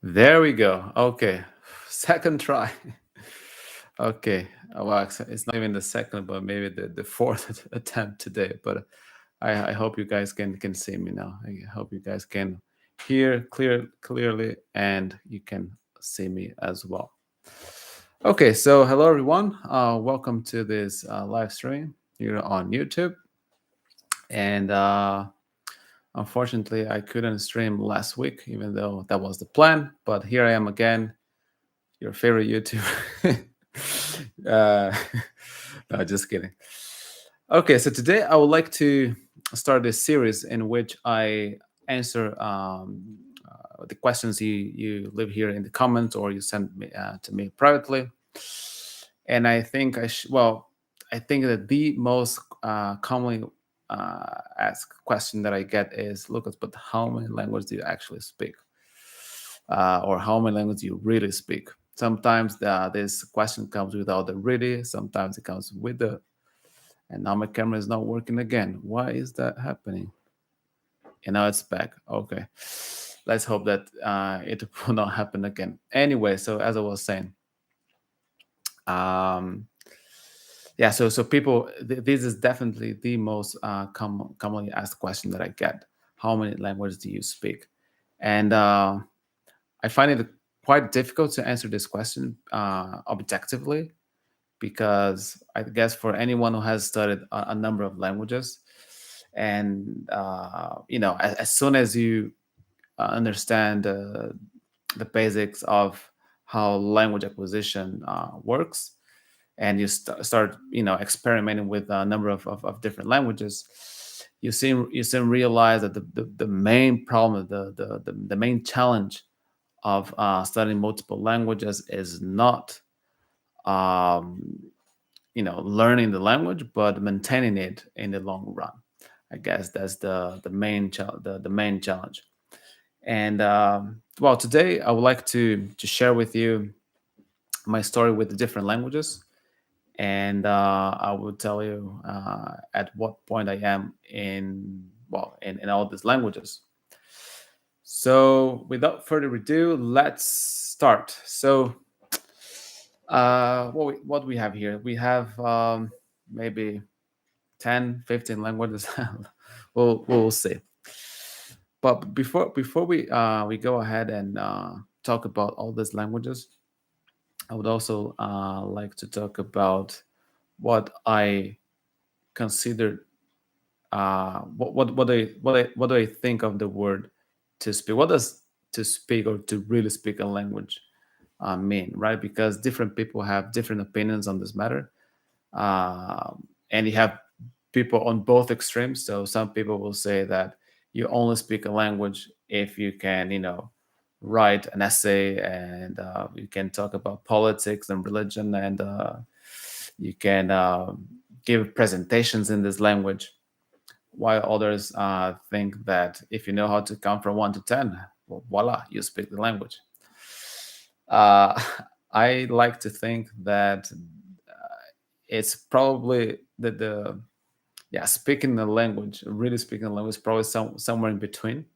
There we go. Okay. Second try. Okay. Well, it's not even the second, but maybe the fourth attempt today. But I hope you guys can see me now. I hope you guys can hear clearly and you can see me as well. Okay, so hello everyone. Welcome to this live stream here on YouTube. And unfortunately, I couldn't stream last week, even though that was the plan. But here I am again, your favorite YouTuber. uh, no, just kidding. Okay, so today I would like to start this series in which I answer the questions you leave here in the comments or you send me to me privately. And I think I think that the most commonly asked question that I get is, Lucas, but how many languages do you actually speak? Or how many languages do you really speak? Sometimes this question comes without the really, sometimes it comes with the, and now my camera is not working again. Why is that happening? And now it's back. Okay. Let's hope that it will not happen again. Anyway, so as I was saying, um, yeah, so people, this is definitely the most commonly asked question that I get. How many languages do you speak? And I find it quite difficult to answer this question objectively because I guess for anyone who has studied a number of languages, and as soon as you understand the basics of how language acquisition works, and you start experimenting with a number of different languages, you soon realize that the main problem, the main challenge of studying multiple languages is not um, learning the language, but maintaining it in the long run. I guess that's the main challenge. And well, today I would like to share with you my story with the different languages, and I will tell you at what point I am in all these languages. So, without further ado, let's start. So, what we have here? We have maybe 10, 15 languages. We'll see. But before we go ahead and talk about all these languages, I would also like to talk about what I consider what do I think of the word to speak? What does to speak or to really speak a language mean, right? Because different people have different opinions on this matter, and you have people on both extremes. So some people will say that you only speak a language if you can, write an essay, and you can talk about politics and religion, and you can give presentations in this language. While others think that if you know how to count from 1 to 10, well, voila, you speak the language. Uh, I like to think that it's probably the yeah, speaking the language, really speaking the language, probably somewhere in between.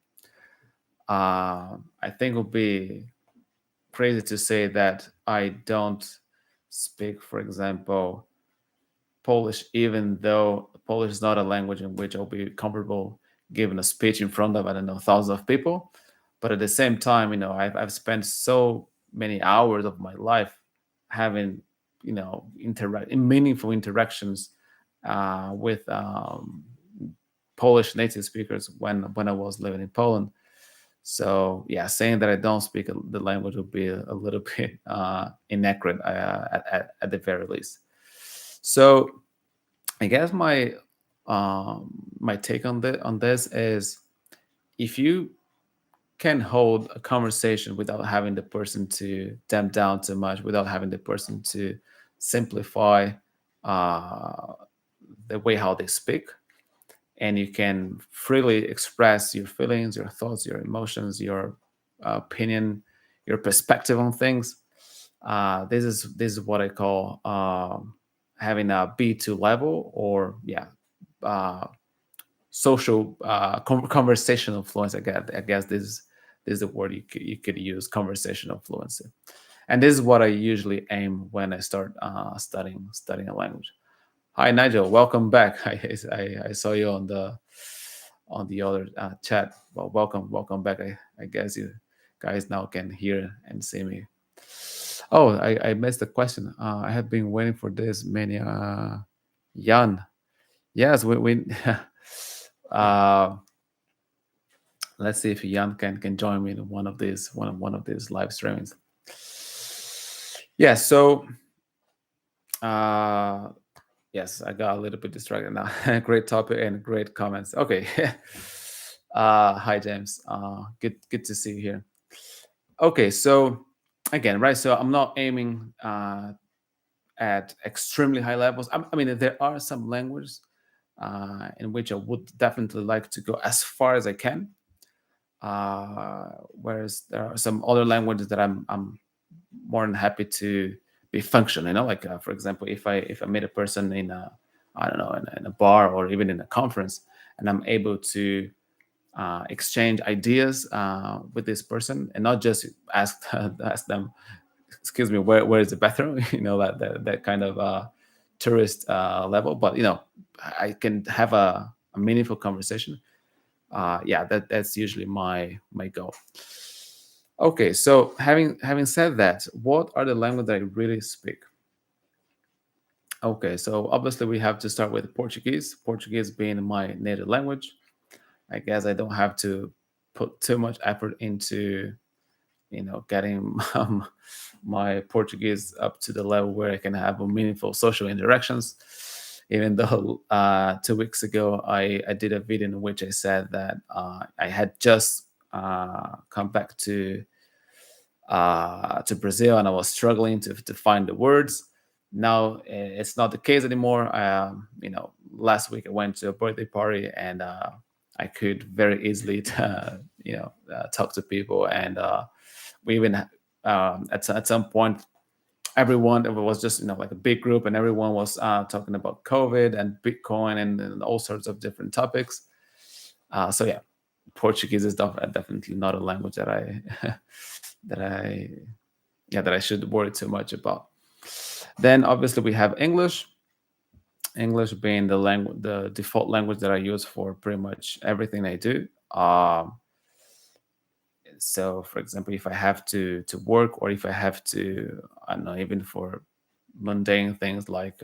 I think it would be crazy to say that I don't speak, for example, Polish, even though Polish is not a language in which I'll be comfortable giving a speech in front of, I don't know, thousands of people. But at the same time, I've spent so many hours of my life having, meaningful interactions with Polish native speakers when I was living in Poland. So yeah, saying that I don't speak the language would be a little bit inaccurate at the very least. So I guess my take on this is, if you can hold a conversation without having the person to damp down too much, without having the person to simplify uh, the way how they speak, and you can freely express your feelings, your thoughts, your emotions, your opinion, your perspective on things. This is what I call having a B2 level, or yeah, social conversational fluency. I guess this is the word you could use, conversational fluency. And this is what I usually aim when I start studying a language. Hi Nigel, welcome back. I saw you on the other chat. Well, welcome back. I guess you guys now can hear and see me. Oh, I missed the question. I have been waiting for this many. Jan, yes, we uh, let's see if Jan can join me in one of these live streamings. Yeah. So uh, yes, I got a little bit distracted now. Great topic and great comments. Okay. Hi James. Good to see you here. Okay, so again, right? So I'm not aiming at extremely high levels. I mean, there are some languages in which I would definitely like to go as far as I can. Whereas there are some other languages that I'm more than happy to be functional. Like for example, if I meet a person in a, I don't know, in a bar or even in a conference, and I'm able to exchange ideas with this person, and not just ask them, excuse me, where is the bathroom? That kind of tourist level, but I can have a meaningful conversation. Yeah, that's usually my goal. Okay, so having said that, what are the languages that I really speak? Okay, so obviously we have to start with Portuguese. Portuguese being my native language, I guess I don't have to put too much effort into getting my Portuguese up to the level where I can have a meaningful social interactions. Even though 2 weeks ago I did a video in which I said that I had just come back to Brazil, and I was struggling to find the words. Now it's not the case anymore. Last week I went to a birthday party, and I could very easily talk to people, and we even at some point everyone, it was just like a big group, and everyone was talking about COVID and Bitcoin and all sorts of different topics. So yeah, Portuguese is definitely not a language that I that I yeah that I should worry too much about. Then obviously we have English. English being the default language that I use for pretty much everything I do. So for example, if I have to work, or if I have to, I don't know, even for mundane things like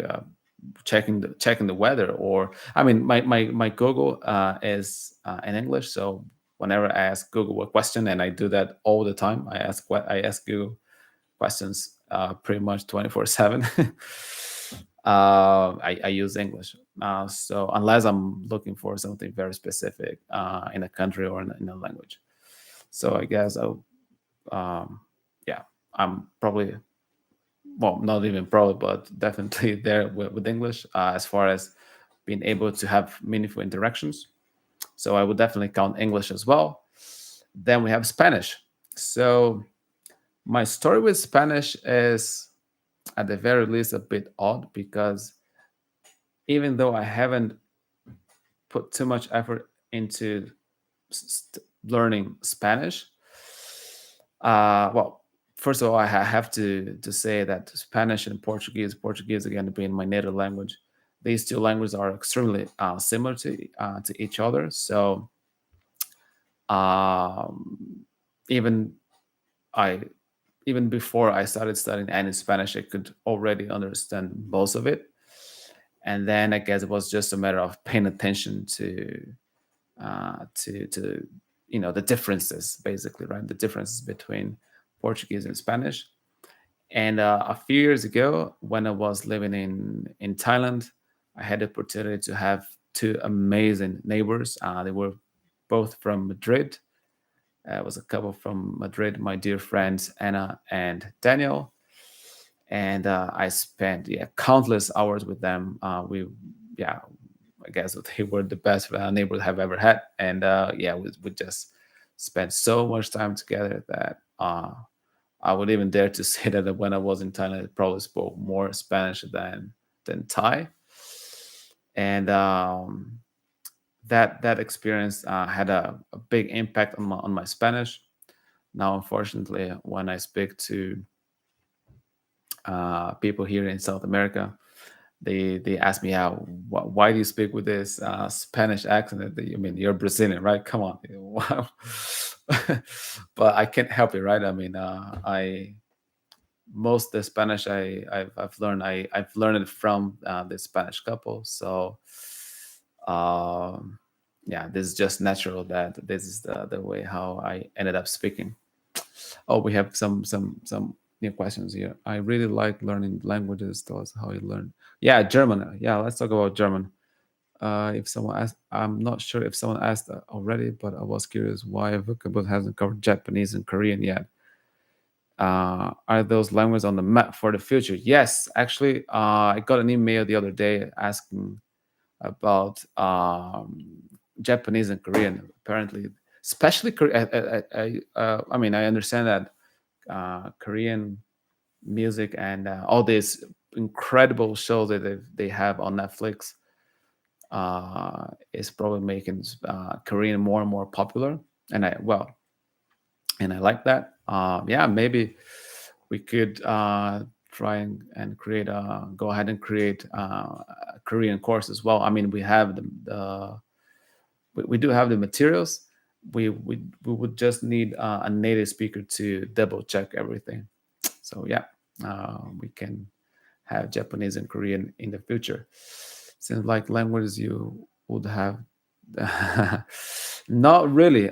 checking the weather, or I mean my Google is in English, so whenever I ask Google a question, and I do that all the time, I ask Google questions pretty much 24/7. I use English. So unless I'm looking for something very specific in a country or in a language. So I guess yeah, I'm probably, well, not even probably, but definitely there with English as far as being able to have meaningful interactions. So I would definitely count English as well. Then we have Spanish. So my story with Spanish is, at the very least, a bit odd, because even though I haven't put too much effort into learning Spanish, well, first of all, I have to say that Spanish and Portuguese again being my native language, these two languages are extremely similar to each other. So um, even I even before I started studying any Spanish, I could already understand most of it. And then I guess it was just a matter of paying attention to the differences, basically, right? The differences between Portuguese and Spanish. And a few years ago, when I was living in Thailand, I had the opportunity to have two amazing neighbors. They were both from Madrid. It was a couple from Madrid, my dear friends Anna and Daniel. And I spent, yeah, countless hours with them. Yeah, I guess they were the best neighbors I've ever had. And yeah, we just spent so much time together that I would even dare to say that when I was in Thailand, I probably spoke more Spanish than Thai. And that experience had a big impact on my Spanish. Now, unfortunately, when I speak to people here in South America, they ask me how why do you speak with this Spanish accent? I mean, you're Brazilian, right? Come on. Wow. But I can't help it, right? I mean, I most the Spanish I've learned I've learned it from the Spanish couple. So um, yeah, this is just natural that this is the way how I ended up speaking. Oh, we have some new questions here. I really like learning languages. Tell us how you learn. Yeah, German. Yeah, let's talk about German. If someone asked, I'm not sure if someone asked already, but I was curious why vocabulary hasn't covered Japanese and Korean yet. Are those languages on the map for the future? Yes, actually, I got an email the other day asking about Japanese and Korean. Apparently, especially Korean. I mean, I understand that Korean music and all these incredible shows that they have on Netflix is probably making Korean more and more popular. And I like that. Yeah, maybe we could try and create go ahead and create a Korean course as well. I mean, we have we do have the materials. We would just need a native speaker to double check everything. So yeah, we can have Japanese and Korean in the future. Seems like languages you would have. Not really.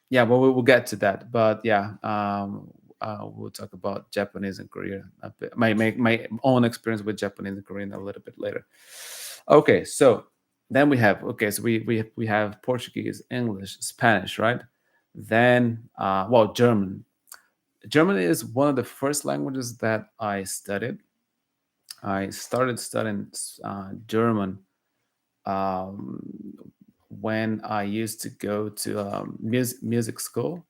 Yeah, but we will get to that. But yeah, we'll talk about Japanese and Korean a bit. My own experience with Japanese and Korean a little bit later. Okay, so then we have so we have Portuguese, English, Spanish, right? Then well, German. German is one of the first languages that I studied. I started studying German um, when I used to go to music school.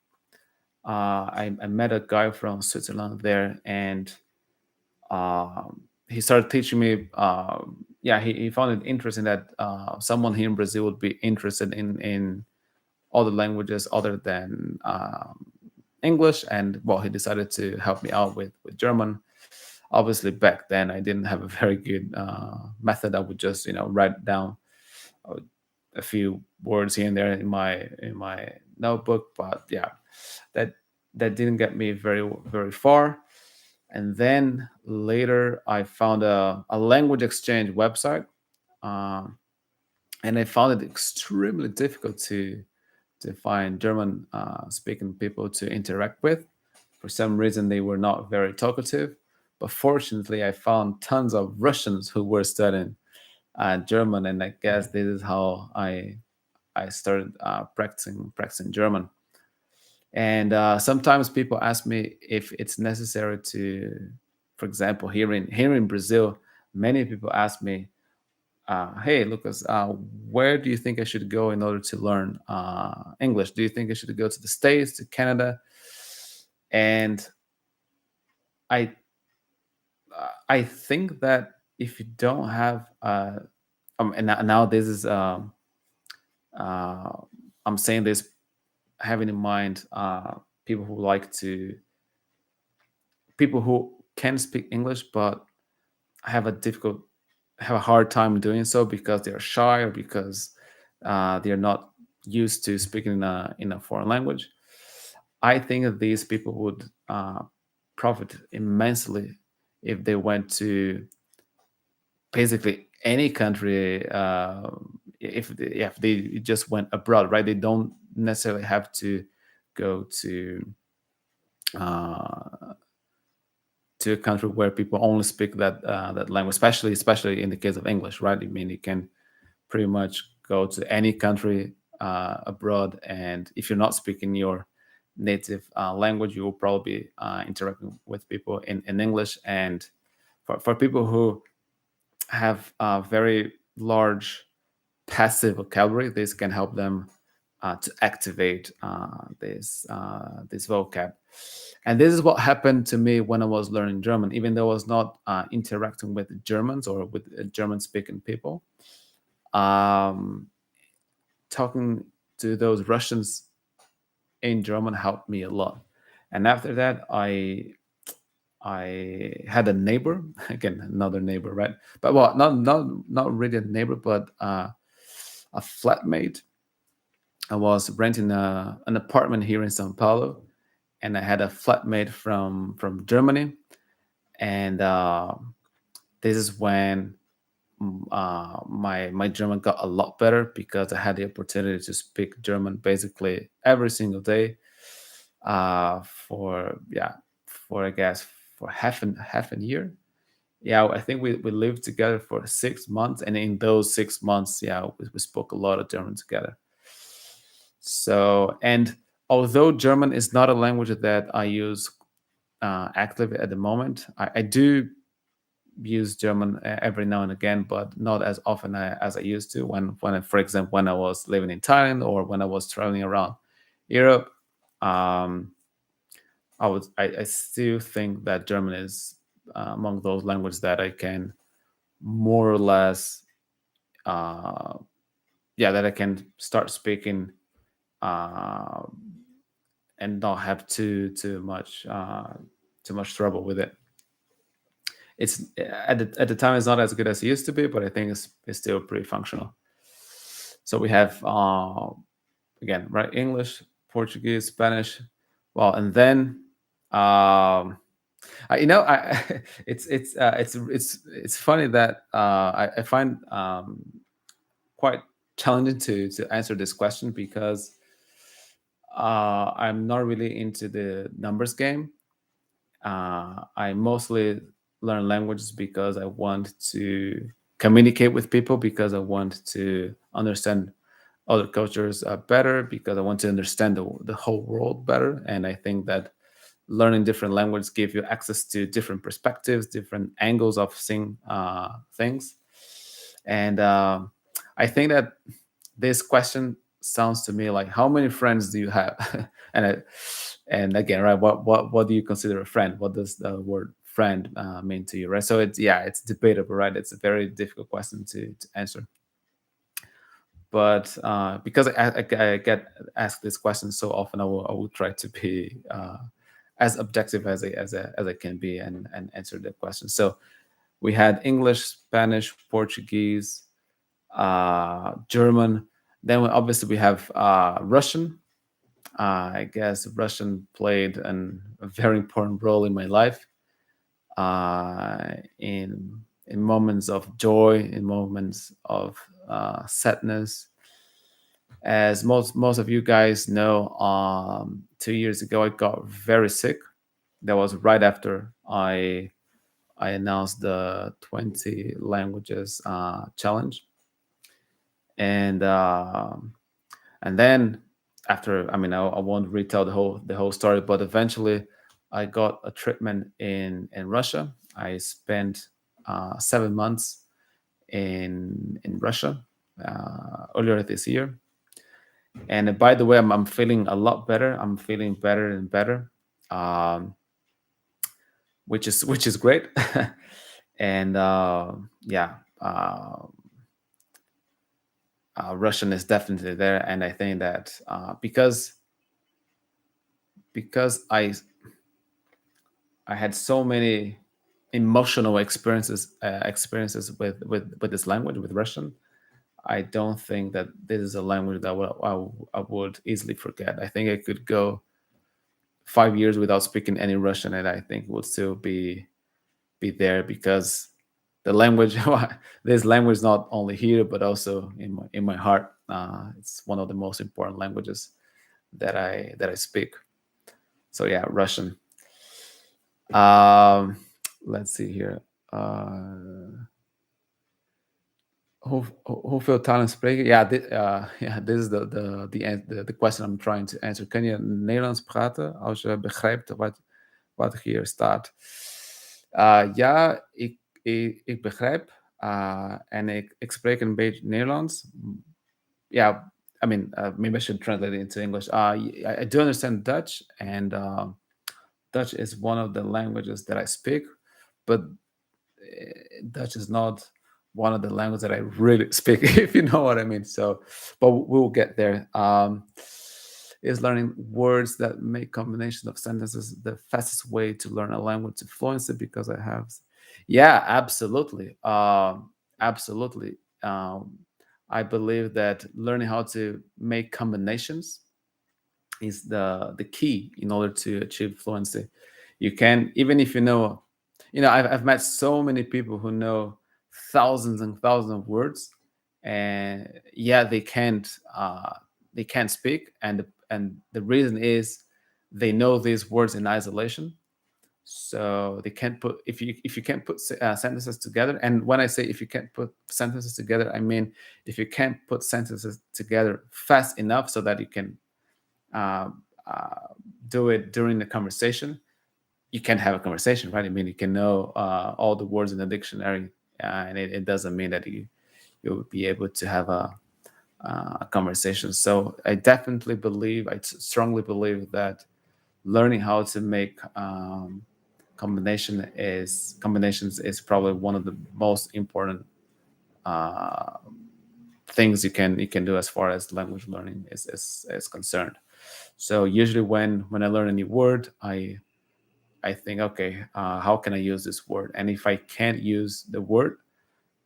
I met a guy from Switzerland there, and he started teaching me. Yeah, he found it interesting that someone here in Brazil would be interested in other languages other than English, and well, he decided to help me out with German. Obviously, back then I didn't have a very good method. I would just write down uh, a few words here and there in my notebook, but yeah, that that didn't get me very far. And then later I found a language exchange website, um, and I found it extremely difficult to find German speaking people to interact with. For some reason, they were not very talkative. But fortunately, I found tons of Russians who were studying German, and I guess this is how I started practicing German. And sometimes people ask me if it's necessary to, for example, here in Brazil, many people ask me, "Hey, Lucas, where do you think I should go in order to learn English? Do you think I should go to the States, to Canada?" And I I think that if you don't have, and now this is, uh, I'm saying this having in mind people who like to, people who can speak English but have a difficult, have a hard time doing so because they're shy or because they're not used to speaking in a foreign language. I think that these people would profit immensely if they went to basically any country. If they just went abroad, right? They don't necessarily have to go uh, to a country where people only speak that language, especially in the case of English, right? I mean, you can pretty much go to any country abroad, and if you're not speaking your native language, you will probably be interacting with people in English. And for people who have a very large passive vocabulary, this can help them to activate this vocab. And this is what happened to me when I was learning German. Even though I was not interacting with Germans or with German-speaking people, um, talking to those Russians in German helped me a lot. And after that, I had a neighbor, again, another neighbor, right? But well, not really a neighbor, but a flatmate. I was renting an apartment here in Sao Paulo, and I had a flatmate from Germany, and this is when my German got a lot better because I had the opportunity to speak German basically every single day for for I guess for half a year. Yeah, I think we lived together for 6 months, and in those 6 months, yeah, we spoke a lot of German together. So, and although German is not a language that I use actively at the moment, I do use German every now and again, but not as often as I used to. For example, when I was living in Thailand or when I was traveling around Europe, um, I still think that German is among those languages that I can more or less, uh, yeah, that I can start speaking uh, and not have too much trouble with it. It's at the time it's not as good as it used to be, but I think it's still pretty functional. So we have again, right, English, Portuguese, Spanish, well, and then I it's funny that I find quite challenging to answer this question because I'm not really into the numbers game. I mostly learn languages because I want to communicate with people, because I want to understand other cultures better, because I want to understand the whole world better. And I think that learning different languages give you access to different perspectives, different angles of seeing things. And I think that this question sounds to me like, how many friends do you have? and I, and again, right, what do you consider a friend? What does the word friend mean to you, right? So it's, yeah, it's debatable, right? It's a very difficult question to answer. But because I get asked this question so often, I will try to be as objective as I can be, and answer the question. So we had English, Spanish, Portuguese, German. Then obviously we have Russian. I guess Russian played a very important role in my life, in moments of joy, in moments of sadness. As most of you guys know, 2 years ago I got very sick. That was right after I announced the 20 languages challenge, and then after, I mean, I won't retell the whole story, but eventually I got a treatment in Russia. I spent 7 months in Russia earlier this year. And by the way, I'm feeling a lot better. I'm feeling better and better, um, which is great. And yeah, Russian is definitely there, and I think that because I had so many emotional experiences with this language, with Russian. I don't think that this is a language that I would easily forget. I think I could go 5 years without speaking any Russian, and I think would still be there because the language, this language, not only here but also in my heart. It's one of the most important languages that I speak. So yeah, Russian. Um, let's see here. Hoeveel talen spreken? Ja, ja, dit is the question I'm trying to answer. Kun je Nederlands praten als je begrijpt wat hier staat? Ja, ik begrijp en ik spreek een beetje Nederlands. Yeah, I mean, maybe I should translate it into English. I do understand Dutch, and Dutch is one of the languages that I speak, but Dutch is not one of the languages that I really speak, if you know what I mean. So, but we'll get there. Is learning words that make combinations of sentences the fastest way to learn a language to fluency? Because I have, yeah, absolutely, absolutely. Um, I believe that learning how to make combinations is the key in order to achieve fluency. You can, even if you know, I've met so many people who know thousands and thousands of words, and yeah, they can't speak, and the reason is they know these words in isolation. So they can't put, if you can't put sentences together. And when I say if you can't put sentences together, I mean if you can't put sentences together fast enough so that you can uh, uh, do it during the conversation, you can have a conversation, right? I mean, you can know all the words in the dictionary, and it doesn't mean that you'll be able to have a conversation. So I definitely believe, I strongly believe that learning how to make combinations is probably one of the most important uh, things you can do as far as language learning is concerned. So usually when I learn a new word, I think, okay, how can I use this word? And if I can't use the word,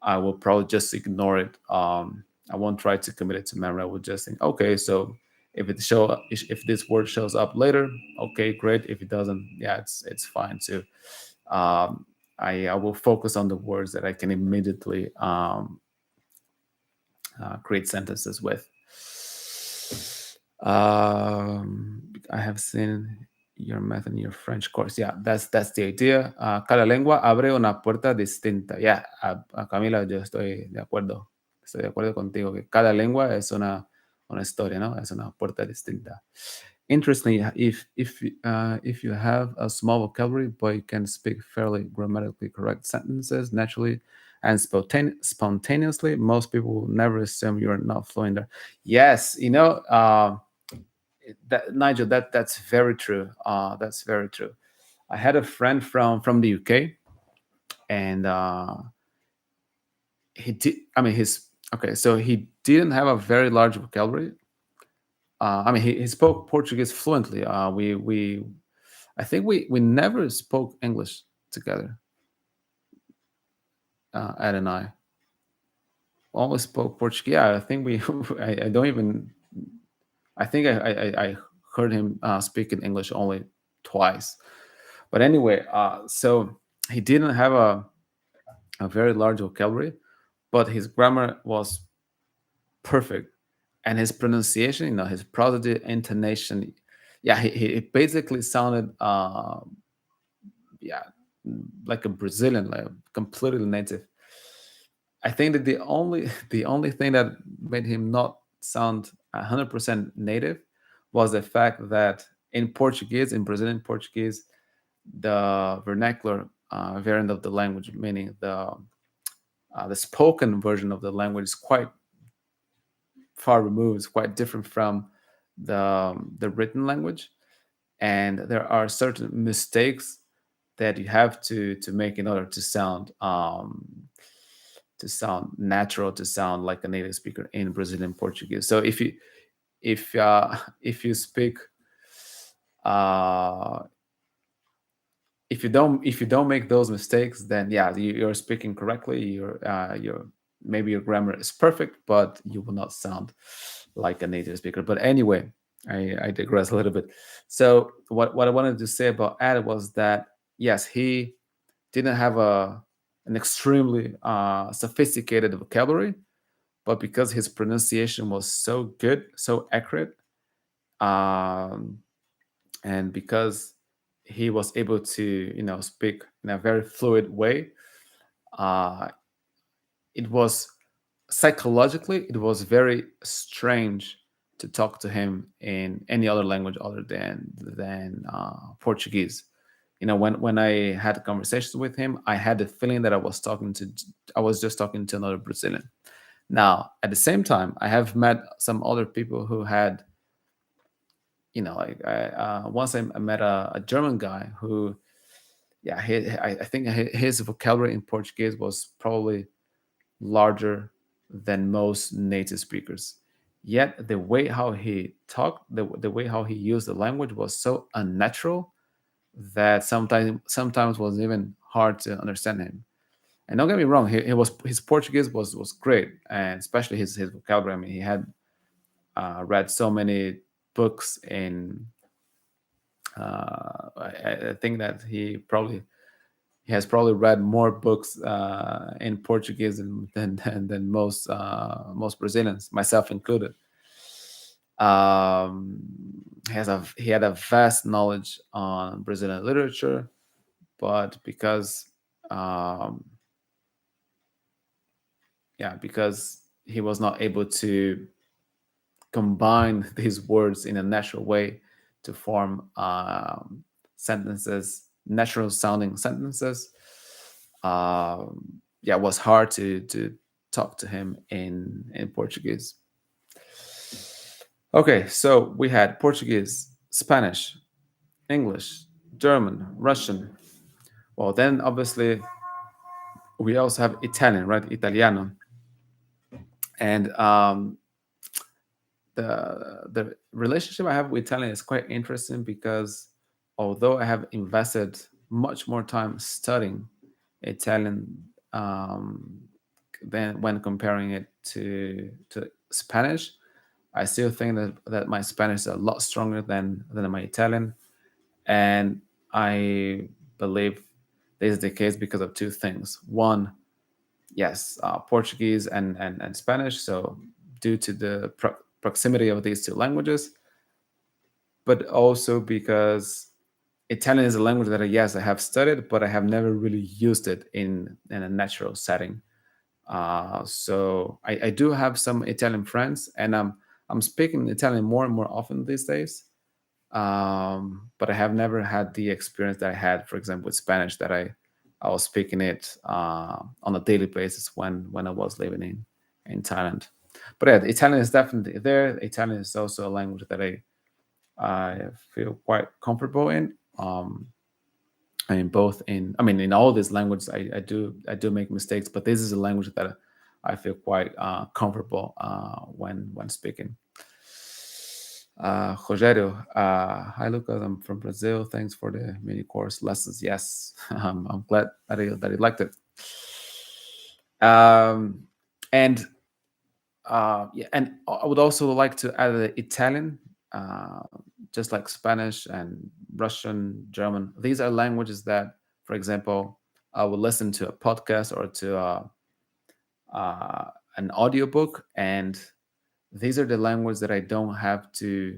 I will probably just ignore it. I won't try to commit it to memory. I will just think, okay, so if this word shows up later, okay, great. If it doesn't, yeah, it's fine too. Um, I will focus on the words that I can immediately create sentences with. I have seen your math and your French course. Yeah, that's the idea. Cada lengua abre una puerta distinta. Yeah, Camila, yo estoy de acuerdo. Estoy de acuerdo contigo que cada lengua es una historia, ¿no? Es una puerta distinta. Interestingly, if you have a small vocabulary but you can speak fairly grammatically correct sentences naturally and spontaneously, most people will never assume you're not fluent there. Yes, that Nigel, that's very true. That's very true. I had a friend from the UK, and he did. I mean, his okay. So he didn't have a very large vocabulary. I mean, he spoke Portuguese fluently. I think we never spoke English together. Ed and I always spoke Portuguese. Yeah, I think we. I don't even. I think I heard him speak in English only twice. But anyway, so he didn't have a very large vocabulary, but his grammar was perfect, and his pronunciation, his prosody, intonation, yeah, he basically sounded, yeah, like a Brazilian, like completely native. I think that the only thing that made him not sound 100% native was the fact that in Portuguese, in Brazilian Portuguese, the vernacular variant of the language, meaning the spoken version of the language, is quite far removed, it's quite different from the written language, and there are certain mistakes that you have to make in order to sound natural, to sound like a native speaker in Brazilian Portuguese. So if you speak uh, if you don't make those mistakes, then yeah, you're speaking correctly. Your maybe your grammar is perfect, but you will not sound like a native speaker. But anyway, I digress a little bit. So what I wanted to say about Ed was that yes, he didn't have an extremely sophisticated vocabulary, but because his pronunciation was so good, so accurate, um, and because he was able to speak in a very fluid way, uh, it was psychologically it was very strange to talk to him in any other language other than Portuguese. When I had conversations with him, I had the feeling that I was just talking to another Brazilian. Now, at the same time, I have met some other people who had, like once I met a German guy who, yeah, I think his vocabulary in Portuguese was probably larger than most native speakers. Yet the way how he talked, the way how he used the language was so unnatural that sometimes was even hard to understand him. And don't get me wrong, he was his Portuguese was great, and especially his vocabulary. I mean, he had read so many books in. I think that he has probably read more books in Portuguese than most Brazilians, myself included. Um, he had a vast knowledge on Brazilian literature, but um, because he was not able to combine these words in a natural way to form sentences, natural sounding sentences. Yeah, it was hard to talk to him in Portuguese. Okay, so we had Portuguese, Spanish, English, German, Russian. Well, then obviously we also have Italian, right? Italiano, and the relationship I have with Italian is quite interesting because although I have invested much more time studying Italian um, than when comparing it to Spanish, I still think that my Spanish is a lot stronger than my Italian, and I believe this is the case because of two things. One, yes, Portuguese and Spanish. So due to the proximity of these two languages, but also because Italian is a language that yes, I have studied, but I have never really used it in a natural setting. So I do have some Italian friends, and I'm speaking Italian more and more often these days. But I have never had the experience that I had, for example, with Spanish, that I was speaking it on a daily basis when I was living in Thailand. But yeah, Italian is definitely there. Italian is also a language that I feel quite comfortable in. I mean, in all these languages, I do make mistakes, but this is a language that I feel quite comfortable when speaking. Rogério, hi Lucas, I'm from Brazil. Thanks for the mini course lessons. Yes, I'm glad that he liked it. Um, and yeah, and I would also like to add the Italian, uh, just like Spanish and Russian, German. These are languages that, for example, I would listen to a podcast or to uh, an audiobook, and these are the languages that I don't have to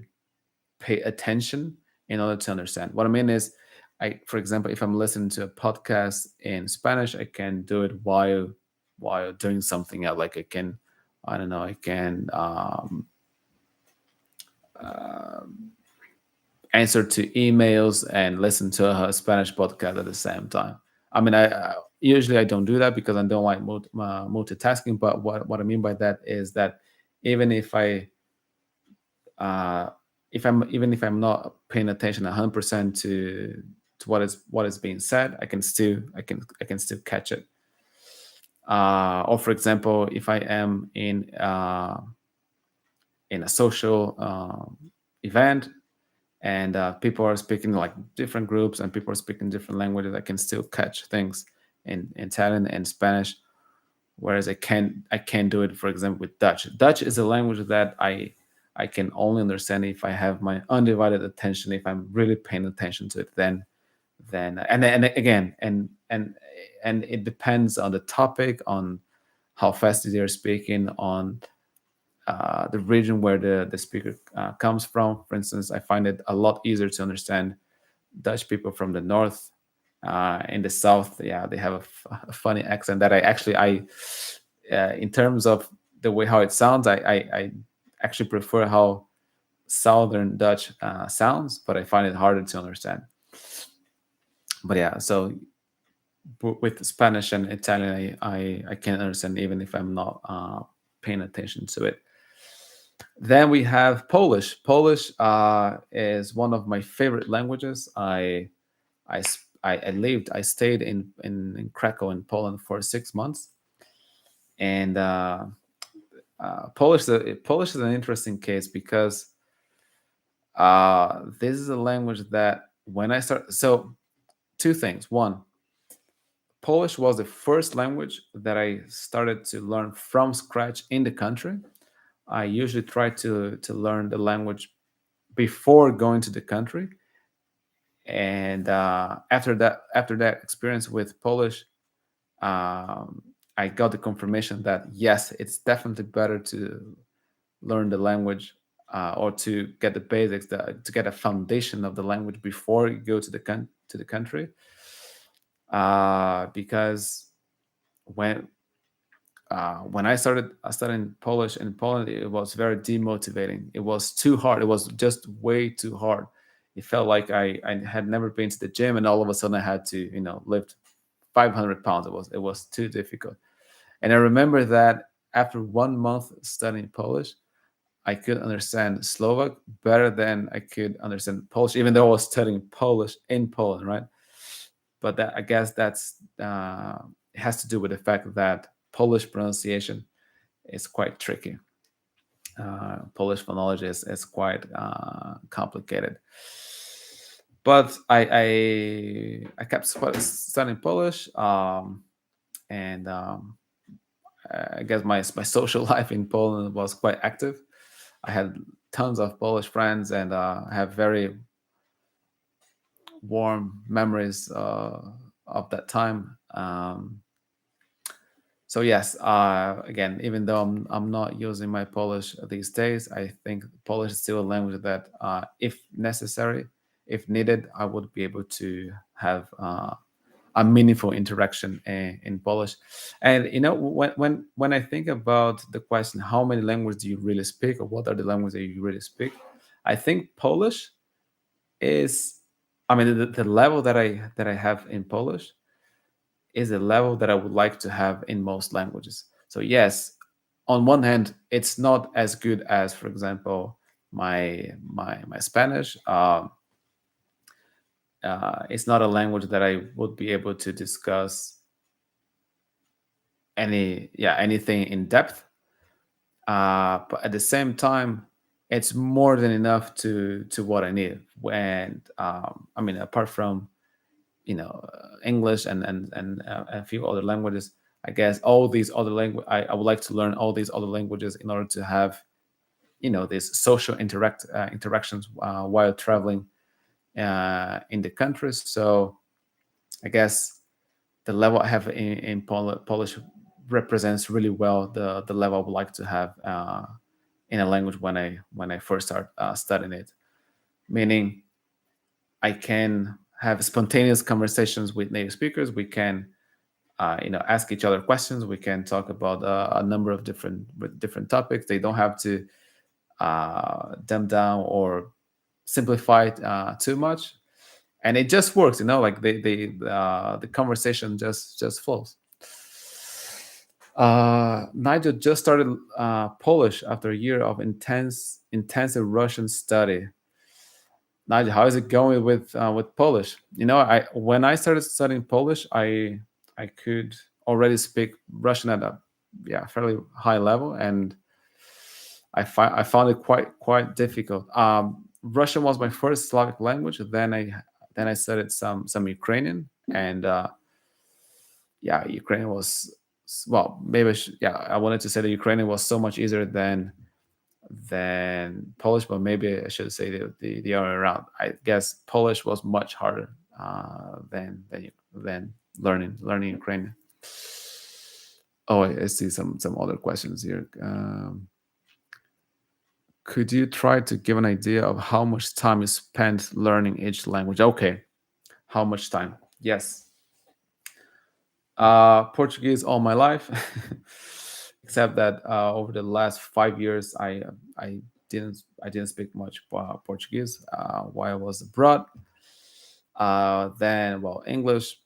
pay attention in order to understand. What I mean is, for example, if I'm listening to a podcast in Spanish, I can do it while doing something else. Like I don't know, I can uh, answer to emails and listen to a Spanish podcast at the same time. I mean, I usually I don't do that because I don't like multitasking. But what I mean by that is that even uh, if I'm not paying attention 100% to what is being said, I can still catch it. Or for example, if I am in a social event and people are speaking like different groups and people are speaking different languages, I can still catch things in Italian and Spanish, whereas I can't do it, for example, with Dutch. Dutch is a language that I can only understand if I have my undivided attention, if I'm really paying attention to it. Then and again and it depends on the topic, on how fast they're speaking, on the region where the speaker comes from. For instance, I find it a lot easier to understand Dutch people from the north. In the south, yeah, they have a funny accent that in terms of the way how it sounds, I actually prefer how Southern Dutch sounds, but I find it harder to understand. But yeah, so with Spanish and Italian, I can understand even if I'm not paying attention to it. Then we have Polish. Polish is one of my favorite languages. I stayed in Krakow in Poland for 6 months, and Polish is an interesting case because this is a language that when I start, so two things. One, Polish was the first language that I started to learn from scratch in the country. I usually try to learn the language before going to the country, and after that experience with Polish, I got the confirmation that yes, it's definitely better to learn the language, or to get the basics, to get a foundation of the language before you go to to the country, because when when I started studying Polish in Poland, it was very demotivating. It was too hard. It was just way too hard. It felt like I had never been to the gym, and all of a sudden I had to, lift 500 pounds. It was too difficult. And I remember that after 1 month studying Polish, I could understand Slovak better than I could understand Polish, even though I was studying Polish in Poland, right? But that, I guess that's it has to do with the fact that Polish pronunciation is quite tricky. Polish phonology is quite complicated. But I kept studying Polish, and I guess my social life in Poland was quite active. I had tons of Polish friends, and I have very warm memories of that time. So yes, again, even though I'm not using my Polish these days, I think Polish is still a language that, if necessary, if needed, I would be able to have a meaningful interaction in Polish. And when I think about the question, how many languages do you really speak, or what are the languages that you really speak? I think Polish is, I mean, the level that I have in Polish is a level that I would like to have in most languages. So yes, on one hand, it's not as good as, for example, my Spanish. It's not a language that I would be able to discuss anything in depth. But at the same time, it's more than enough to what I need. When I mean, apart from English and a few other languages, I guess all these other language, I would like to learn all these other languages in order to have these social interactions while traveling in the countries. So I guess the level I have in Polish represents really well the level I would like to have in a language when I first start studying it. Meaning, I can have spontaneous conversations with native speakers. We can, ask each other questions. We can talk about a number of different topics. They don't have to dumb down or simplify it too much, and it just works. Like the conversation just flows. Nigel just started Polish after a year of intensive Russian study. Nigel, how is it going with Polish? I when I started studying Polish, I could already speak Russian at a fairly high level, and I found it quite difficult. Russian was my first Slavic language. Then I studied some Ukrainian, and Ukrainian was, well, maybe I wanted to say that Ukrainian was so much easier than Polish, but maybe I should say the other way around. I guess Polish was much harder than learning Ukrainian. Oh, I see some other questions here. Could you try to give an idea of how much time you spent learning each language? Okay, how much time? Yes. Portuguese all my life, except that over the last 5 years, I didn't speak much Portuguese while I was abroad. Then, well, English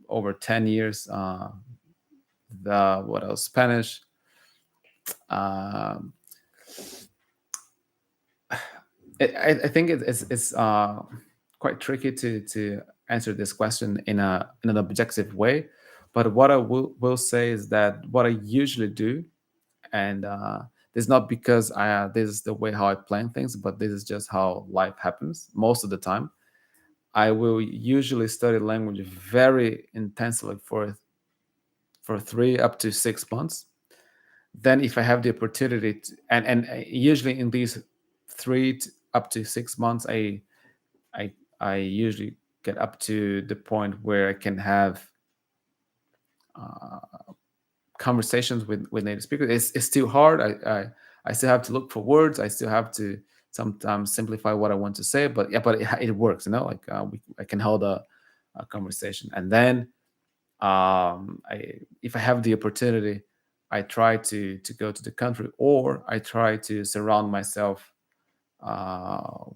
over 10 years. The what else? Spanish. Um, I think it's quite tricky to answer this question in an objective way. But what I will say is that what I usually do, and This is not because this is the way how I plan things, but this is just how life happens most of the time. I will usually study language very intensely for 3 up to 6 months. Then, if I have the opportunity, and usually in these 3 up to 6 months, I I usually get up to the point where I can have uh, conversations with native speakers. It's still hard. I still have to look for words. I still have to sometimes simplify what I want to say. But yeah, but it works. Like I can hold a conversation, and then if I have the opportunity, I try to go to the country, or I try to surround myself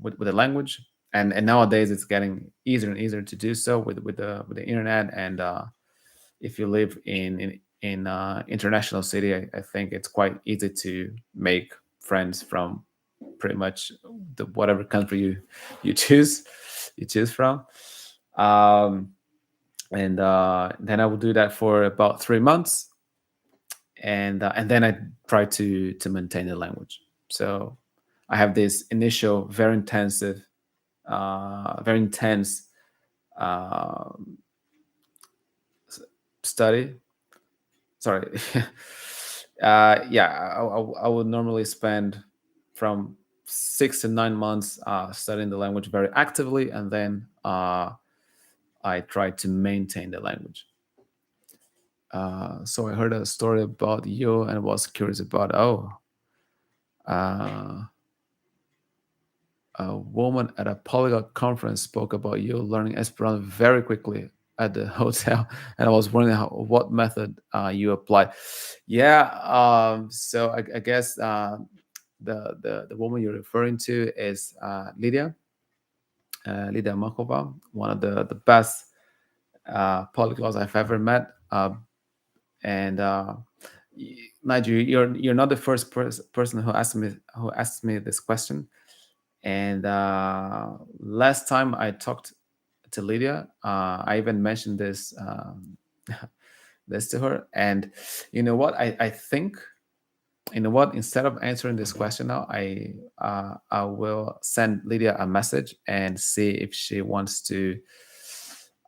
with the language. And nowadays it's getting easier and easier to do so with the internet. And if you live in international city, I think it's quite easy to make friends from pretty much whatever country you choose you choose from. Um, and then I will do that for about 3 months, and then I try to maintain the language. So I have this initial very intense um, study. Sorry. Yeah, I would normally spend from 6 to 9 months studying the language very actively, and then I try to maintain the language. So I heard a story about you and was curious about, uh, a woman at a polyglot conference spoke about you learning Esperanto very quickly at the hotel, and I was wondering what method you applied. Yeah, so I guess the woman you're referring to is Lydia Makova, one of the best polyglots I've ever met. And Nigel, you're not the first person who asked me this question. And last time I talked to Lydia, I even mentioned this this to her. And you know what? I think, you know what? Instead of answering this question now, I will send Lydia a message and see if she wants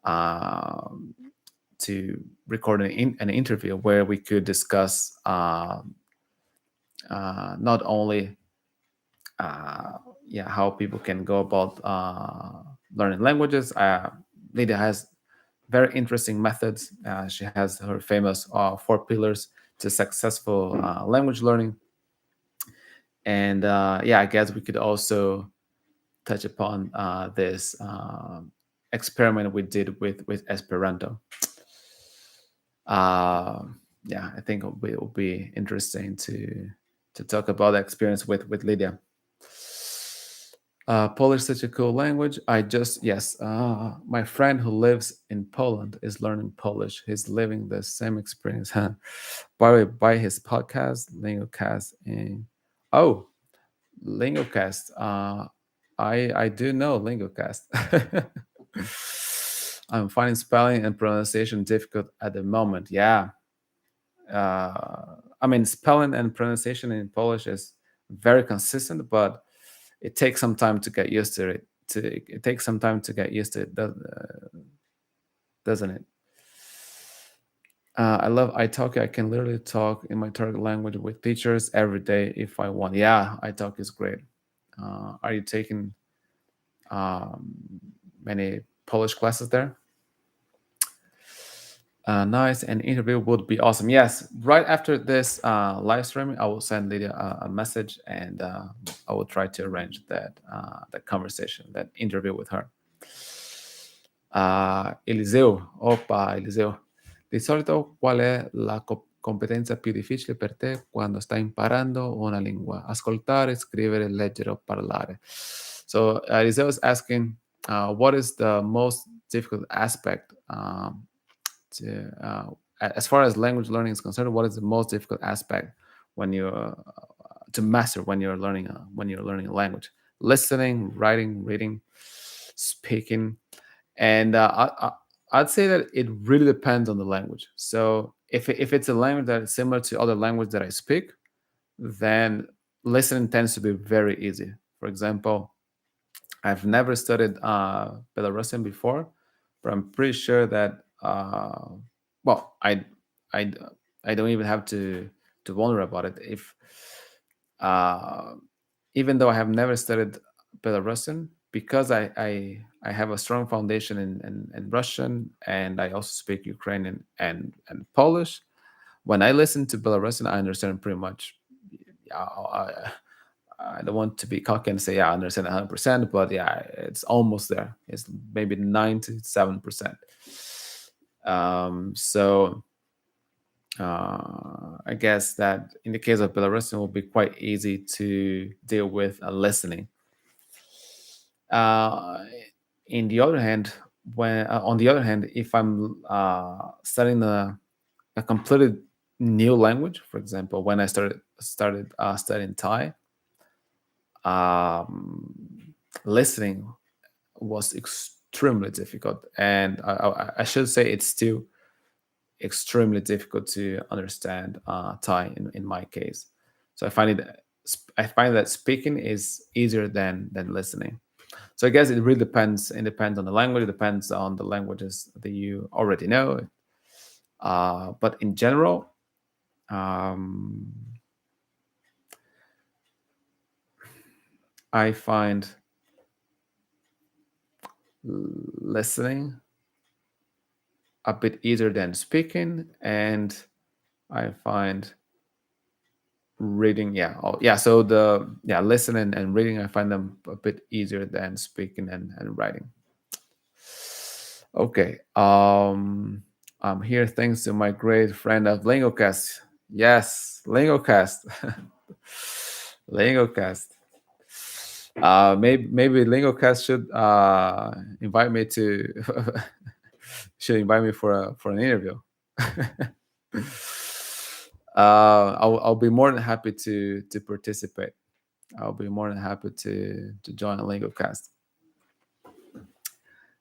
um, to record an interview where we could discuss not only uh, yeah, how people can go about learning languages. Lydia has very interesting methods. She has her famous 4 pillars to successful language learning. And yeah, I guess we could also touch upon this experiment we did with Esperanto. Uh, yeah, I think it will be interesting to talk about the experience with Lydia. Polish is such a cool language. Yes, my friend who lives in Poland is learning Polish. He's living the same experience, huh? By his podcast, LingoCast. Oh, LingoCast. I do know LingoCast. I'm finding spelling and pronunciation difficult at the moment. Yeah. I mean, spelling and pronunciation in Polish is very consistent, but it takes some time to get used to it. It takes some time to get used to it, doesn't it? I love italki. I can literally talk in my target language with teachers every day if I want. Yeah, italki is great. Are you taking um, many Polish classes there? Nice. An interview would be awesome. Yes, right after this live streaming, I will send Lydia a message, and I will try to arrange that conversation, that interview with her. Eliseo, opa, Eliseo. Di solito, qual è la competenza più difficile per te quando stai imparando una lingua? Ascoltare, scrivere, leggere o parlare. So Eliseo is asking, what is the most difficult aspect as far as language learning is concerned? What is the most difficult aspect when you're to master when you're learning a language? Listening, writing, reading, speaking. And I'd say that it really depends on the language. So if it's a language that is similar to other language that I speak, then listening tends to be very easy. For example, I've never studied Belarusian before, but I'm pretty sure that well, I I don't even have to wonder about it. If uh, even though I have never studied Belarusian, because I have a strong foundation in Russian, and I also speak Ukrainian and Polish. When I listen to Belarusian, I understand pretty much. Yeah, I don't want to be cocky and say, yeah, I understand 100%, but yeah, it's almost there. It's maybe 97%. So I guess that in the case of Belarusian, it will be quite easy to deal with listening. Uh, in the other hand, when on the other hand, if I'm studying a completely new language, for example, when I started studying Thai, um, listening was extremely difficult, and I should say it's still extremely difficult to understand Thai in my case. So I find that speaking is easier than listening. So I guess it really depends. It depends on the language. It depends on the languages that you already know. But in general, um, I find listening a bit easier than speaking, and I find reading, yeah, yeah. So listening and reading, I find them a bit easier than speaking and writing. Okay. I'm here thanks to my great friend of LingoCast. Yes, LingoCast. LingoCast. Maybe LingoCast should invite me to should invite me for an interview. I'll be more than happy to participate. I'll be more than happy to join LingoCast.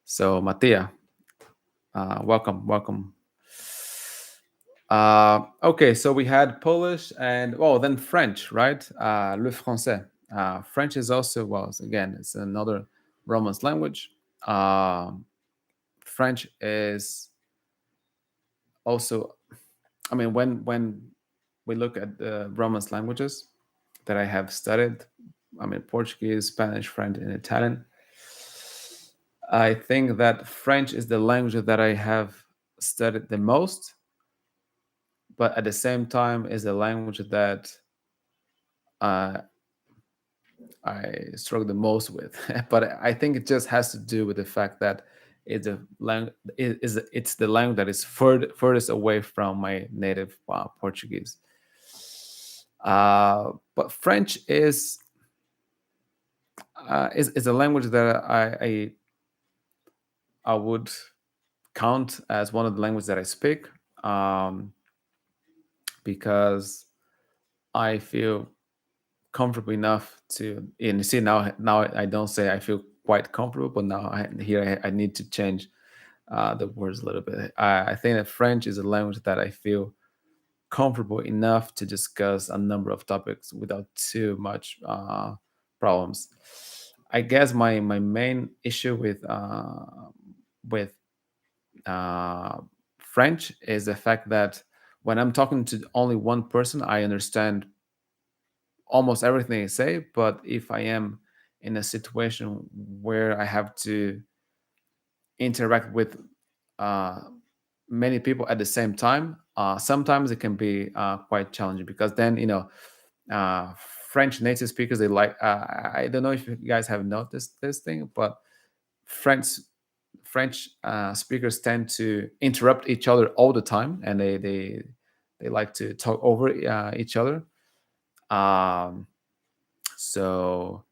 So Mattia, welcome. Okay, so we had Polish and then French, right? Le français. French is also, again, it's another Romance language. French is also, I mean, when we look at the Romance languages that I have studied, I mean, Portuguese, Spanish, French, and Italian, I think that French is the language that I have studied the most, but at the same time is a language that uh, I struggle the most with. But I think it just has to do with the fact that it's the language that is furthest away from my native Portuguese. But French is a language that I would count as one of the languages that I speak, because I feel comfortable enough to, and you see, now I don't say I feel quite comfortable, but now I need to change the words a little bit. I think that French is a language that I feel comfortable enough to discuss a number of topics without too much problems. I guess my main issue with uh, French is the fact that when I'm talking to only one person, I understand almost everything they say. But if I am in a situation where I have to interact with uh, many people at the same time, sometimes it can be quite challenging, because then uh, French native speakers, they like, I don't know if you guys have noticed this thing, but French French speakers tend to interrupt each other all the time, and they like to talk over each other. Um, so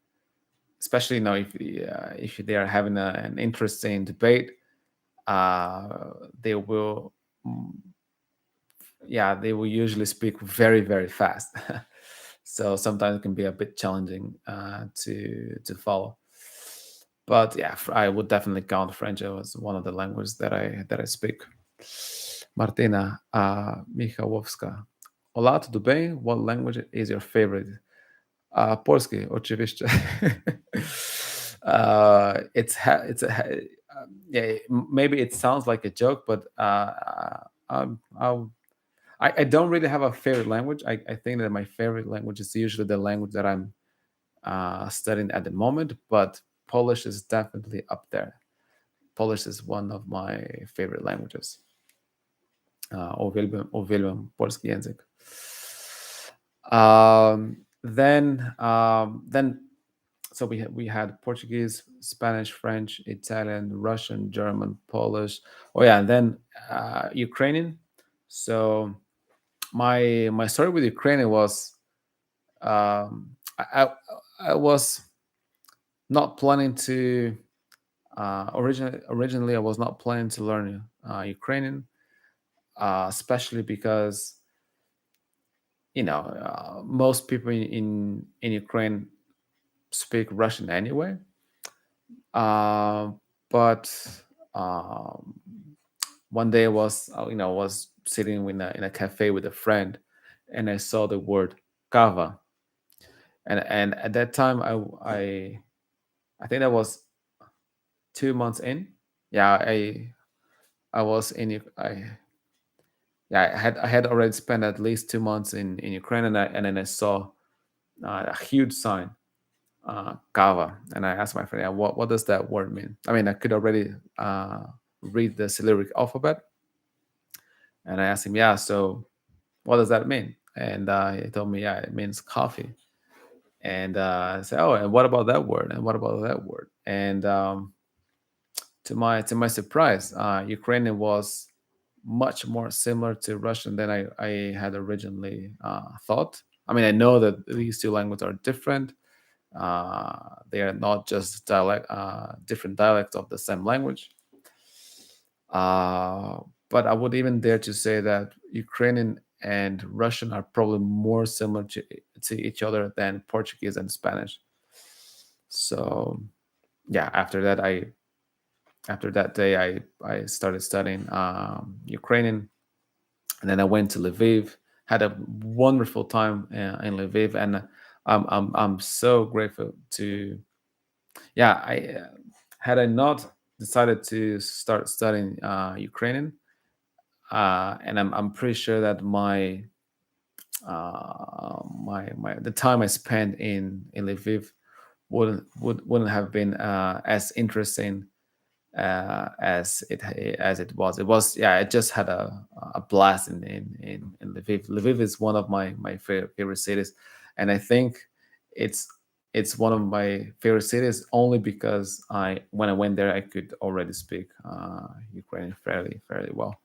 especially now, if they are having an interesting debate, they will mm, yeah, they will usually speak very very fast. So sometimes it can be a bit challenging to follow. But yeah, I would definitely count French as one of the languages that I speak. Martina Michałowska. Olá, tudo bem? What language is your favorite? Polski, oczywiście. Yeah, maybe it sounds like a joke, but I don't really have a favorite language. I think that my favorite language is usually the language that I'm studying at the moment, but Polish is definitely up there. Polish is one of my favorite languages. Uwielbiam polski język. Then so we had Portuguese, Spanish, French, Italian, Russian, German, Polish. Oh yeah, and then Ukrainian. So my story with Ukrainian was I was not planning to originally I was not planning to learn Ukrainian, especially because most people in Ukraine speak Russian anyway. But um, one day I was sitting in a cafe with a friend, and I saw the word kava, and at that time I think that was 2 months in. Yeah, I was in I yeah I had already spent at least 2 months in Ukraine, and then I saw a huge sign, kava, and I asked my friend, yeah, what does that word mean? I mean, I could already read the Cyrillic alphabet, and I asked him, yeah, so what does that mean? And he told me, yeah, it means coffee. And I said, oh, and what about that word? And what about that word? And to my surprise, Ukrainian was much more similar to Russian than I had originally thought. I mean, I know that these two languages are different. They are not just different dialects of the same language. Uh, but I would even dare to say that Ukrainian and Russian are probably more similar to each other than Portuguese and Spanish. So yeah, after that day, I started studying Ukrainian, and then I went to Lviv. Had a wonderful time in Lviv, and I'm so grateful to. Yeah, I had I not decided to start studying Ukrainian, and I'm pretty sure that my the time I spent in Lviv wouldn't have been as interesting as it was. It was, yeah. I just had a blast in Lviv. Lviv is one of my favorite cities, and I think it's it's one of my favorite cities only because when I went there I could already speak Ukrainian fairly well.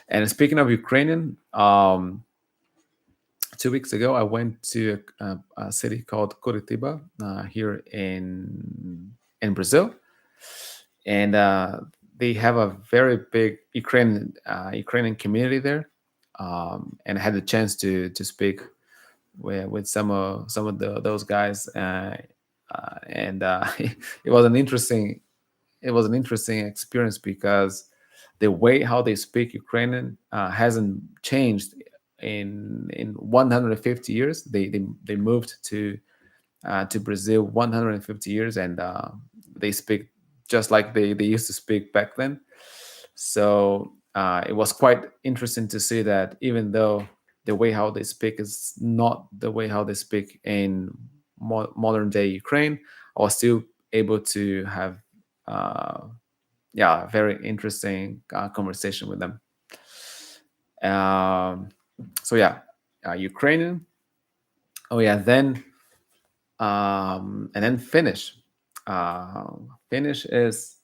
And speaking of Ukrainian, 2 weeks ago I went to a city called Curitiba here in Brazil, and they have a very big Ukrainian community there, and I had the chance to speak with some of those guys, and it was an interesting experience because the way how they speak Ukrainian hasn't changed in 150 years. They moved to Brazil 150 years, and they speak just like they used to speak back then. So it was quite interesting to see that even though the way how they speak is not the way how they speak in modern day Ukraine, I was still able to have uh, yeah, a very interesting conversation with them. Um, so yeah, Ukrainian. Oh yeah, and then Finnish. Finnish is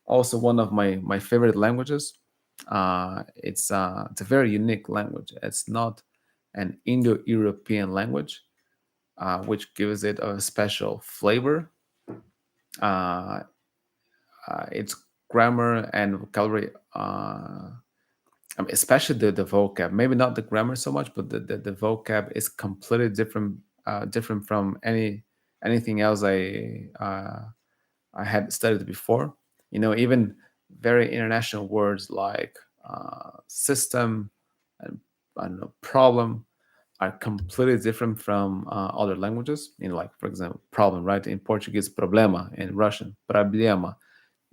also one of my favorite languages. It's a very unique language. It's not an Indo-European language, which gives it a special flavor. Uh, its grammar and vocabulary, I mean, especially the vocab. Maybe not the grammar so much, but the vocab is completely different from anything else I had studied before. Even very international words like system and I don't know, problem are completely different from other languages. Like for example, problem, right? In Portuguese, problema. In Russian, problema.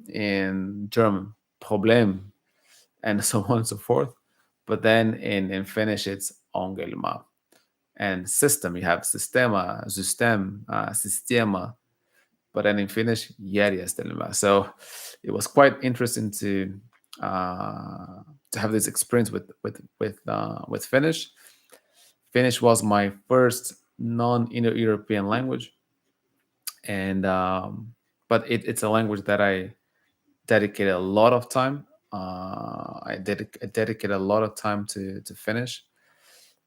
In German, problem, and so on and so forth. But then in Finnish, it's ongelma. And system, you have sistema, system, sistema. But then in Finnish, järjestelmä. So it was quite interesting to have this experience with Finnish. Finnish was my first non-Indo-European language, and but it's a language that I dedicated a lot of time. I dedicated a lot of time to Finnish.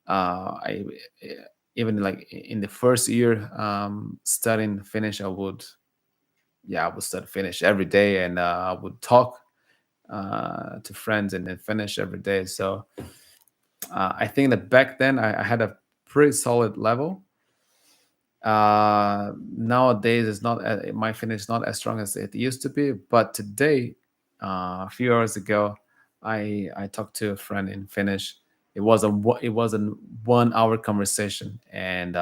I even like in the first year studying Finnish, I would study Finnish every day, and I would talk to friends in Finnish every day. So I think that back then I had a pretty solid level. Nowadays, it's not my Finnish is not as strong as it used to be. But today, a few hours ago, I talked to a friend in Finnish. It was a 1 hour conversation, and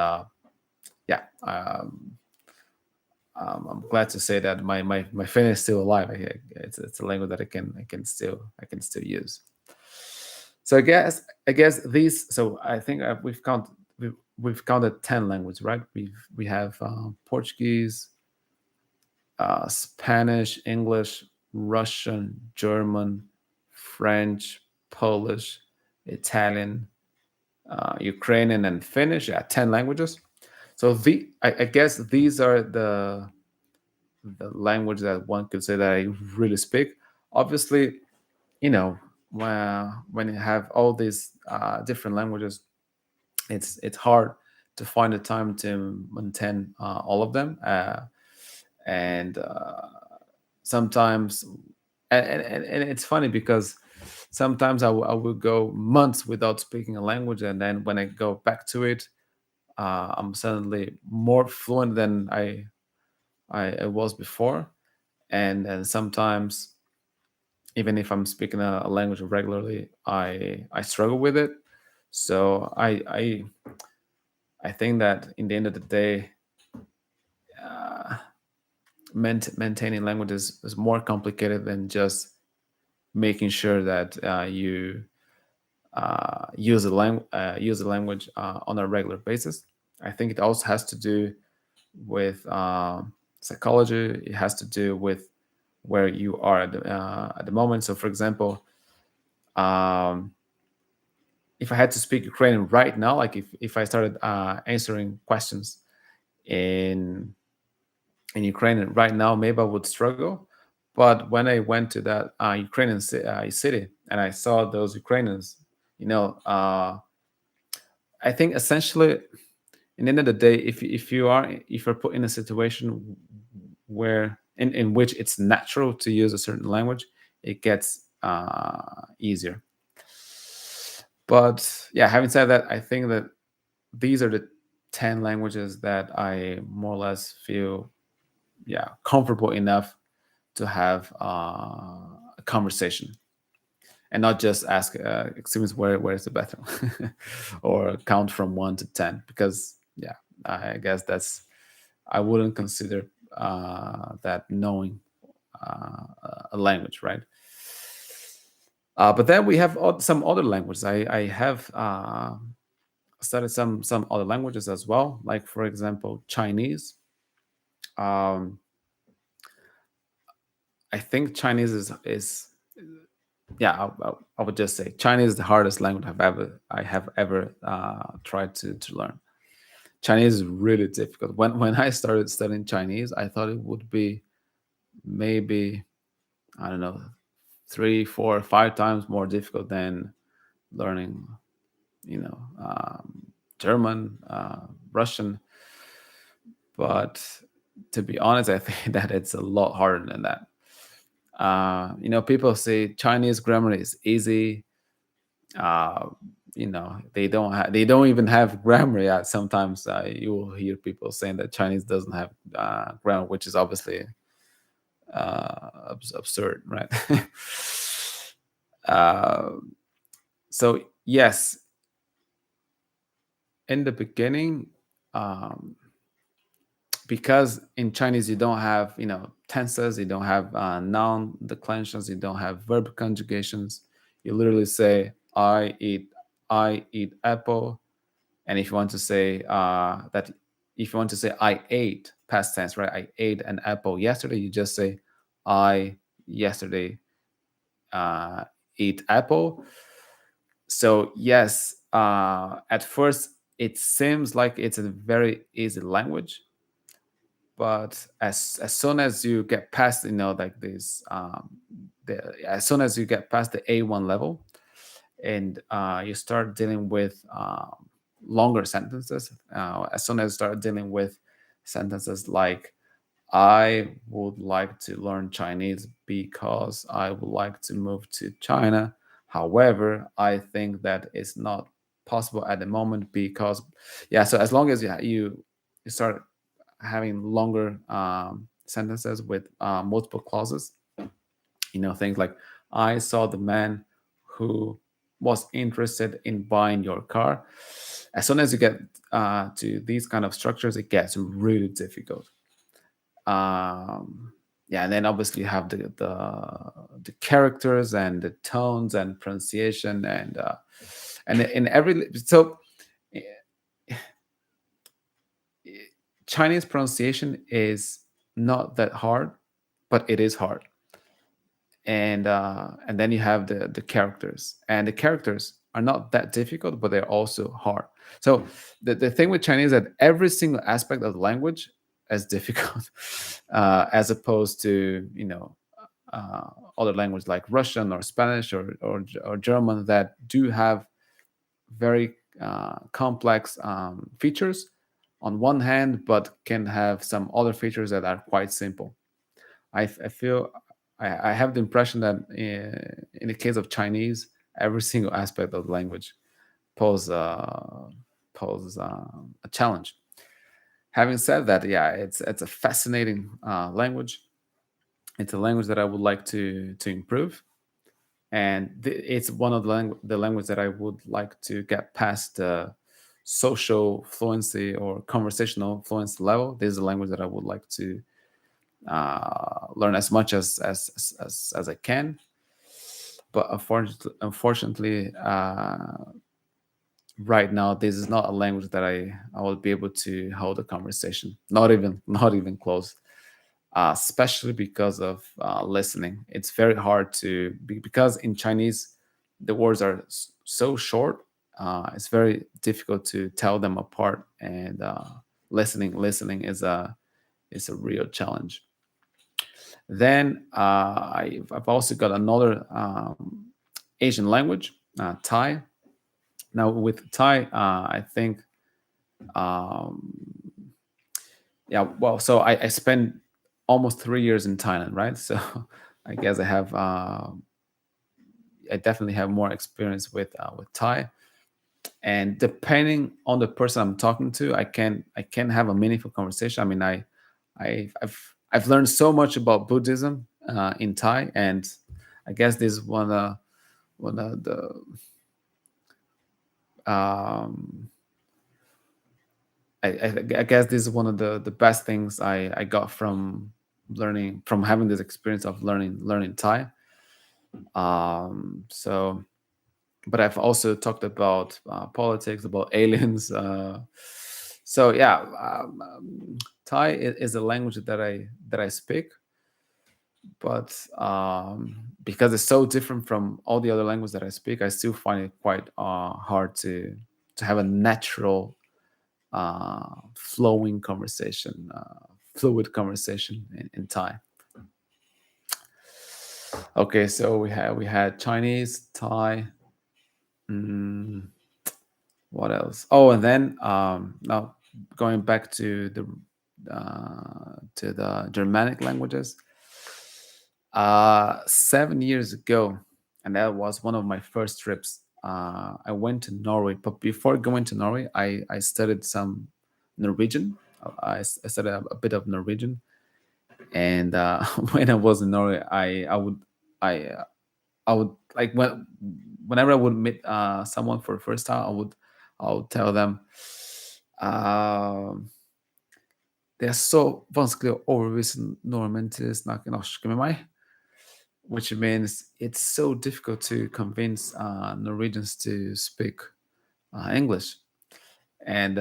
yeah, I'm glad to say that my Finnish is still alive. It's a language that I can still use. So I guess these. So I think we've counted 10 languages, right? We have Portuguese, Spanish, English, Russian, German, French, Polish, Italian, Ukrainian, and Finnish. Yeah, 10 languages. So I guess these are the language that one could say that I really speak. Obviously, you know, when you have all these different languages, it's hard to find the time to maintain all of them, and sometimes, and it's funny because sometimes I will go months without speaking a language, and then when I go back to it, I'm suddenly more fluent than I was before, and then sometimes even if I'm speaking a language regularly, I struggle with it. So I think that in the end of the day, uh, maintaining languages is more complicated than just making sure that you use the language on a regular basis. I think it also has to do with psychology. It has to do with where you are at the moment. So, for example, um, if I had to speak Ukrainian right now, like if I started answering questions in Ukrainian right now, maybe I would struggle. But when I went to that Ukrainian city and I saw those Ukrainians, you know, I think essentially, in the end of the day, if you're put in a situation where in which it's natural to use a certain language, it gets easier. But yeah, having said that, I think that these are the 10 languages that I more or less feel, yeah, comfortable enough to have a conversation and not just ask, excuse me, where's the bathroom, or count from 1 to 10, because yeah, I guess I wouldn't consider that knowing a language, right? But then we have some other languages. I have studied some other languages as well, like for example Chinese. Um, I think Chinese is yeah. I would just say Chinese is the hardest language I have ever tried to learn. Chinese is really difficult. When I started studying Chinese, I thought it would be maybe, I don't know, 3, 4, 5 times more difficult than learning, you know, German, Russian. But to be honest, I think that it's a lot harder than that. People say Chinese grammar is easy. Uh, they don't even have grammar yet. Sometimes you will hear people saying that Chinese doesn't have grammar, which is obviously absurd, right? uh, so yes, in the beginning, um, because in Chinese you don't have, tenses, you don't have noun declensions, you don't have verb conjugations. You literally say I eat apple. And if you want to say if you want to say I ate, past tense, right? I ate an apple yesterday. You just say I yesterday uh, eat apple. So yes, at first it seems like it's a very easy language, but as soon as you get past, like this, as soon as you get past the A1 level, and you start dealing with longer sentences, as soon as you start dealing with sentences like I would like to learn Chinese because I would like to move to China. However, I think that it's not possible at the moment because, yeah. So as long as you start having longer sentences with multiple clauses, things like I saw the man who was interested in buying your car. As soon as you get to these kind of structures, it gets really difficult. um yeah, and then obviously you have the characters and the tones and pronunciation, and in every, so eh, Chinese pronunciation is not that hard, but it is hard. And then you have the characters, and the characters are not that difficult, but they're also hard. So the thing with Chinese is that every single aspect of the language is difficult, as opposed to other languages like Russian or Spanish or German that do have very complex features on one hand, but can have some other features that are quite simple. I feel I have the impression that in the case of Chinese, every single aspect of the language pose pose a challenge. Having said that, yeah, it's a fascinating language. It's a language that I would like to improve, and it's one of the language that I would like to get past the social fluency or conversational fluency level. This is a language that I would like to learn as much as I can. But unfortunately, right now, this is not a language that I will be able to hold a conversation. Not even close. Especially because of listening. It's very hard because in Chinese the words are so short. It's very difficult to tell them apart, and listening is a real challenge. Then I've also got another Asian language, Thai. Now with Thai, I think, um, yeah. Well, so I spent almost 3 years in Thailand, right? So I guess I definitely have more experience with Thai. And depending on the person I'm talking to, I can have a meaningful conversation. I mean, I've learned so much about Buddhism in Thai, and I guess this is one of the um, I guess this is one of the best things I got from having this experience of learning Thai. So, but I've also talked about politics, about aliens. So yeah, Thai is a language that I speak, but because it's so different from all the other languages that I speak, I still find it quite hard to have a natural, flowing conversation, fluid conversation in Thai. Okay, so we had Chinese, Thai. Mm, what else? Oh, and then now going back to the Germanic languages. 7 years ago, and that was one of my first trips. I went to Norway, but before going to Norway, I studied some Norwegian. I studied a bit of Norwegian, and when I was in Norway, I uh, I would whenever I would meet someone for the first time, I would tell them. Det er så vanskelig å overbevise nordmenn til å snakke norsk med meg, which means it's so difficult to convince Norwegians to speak English. And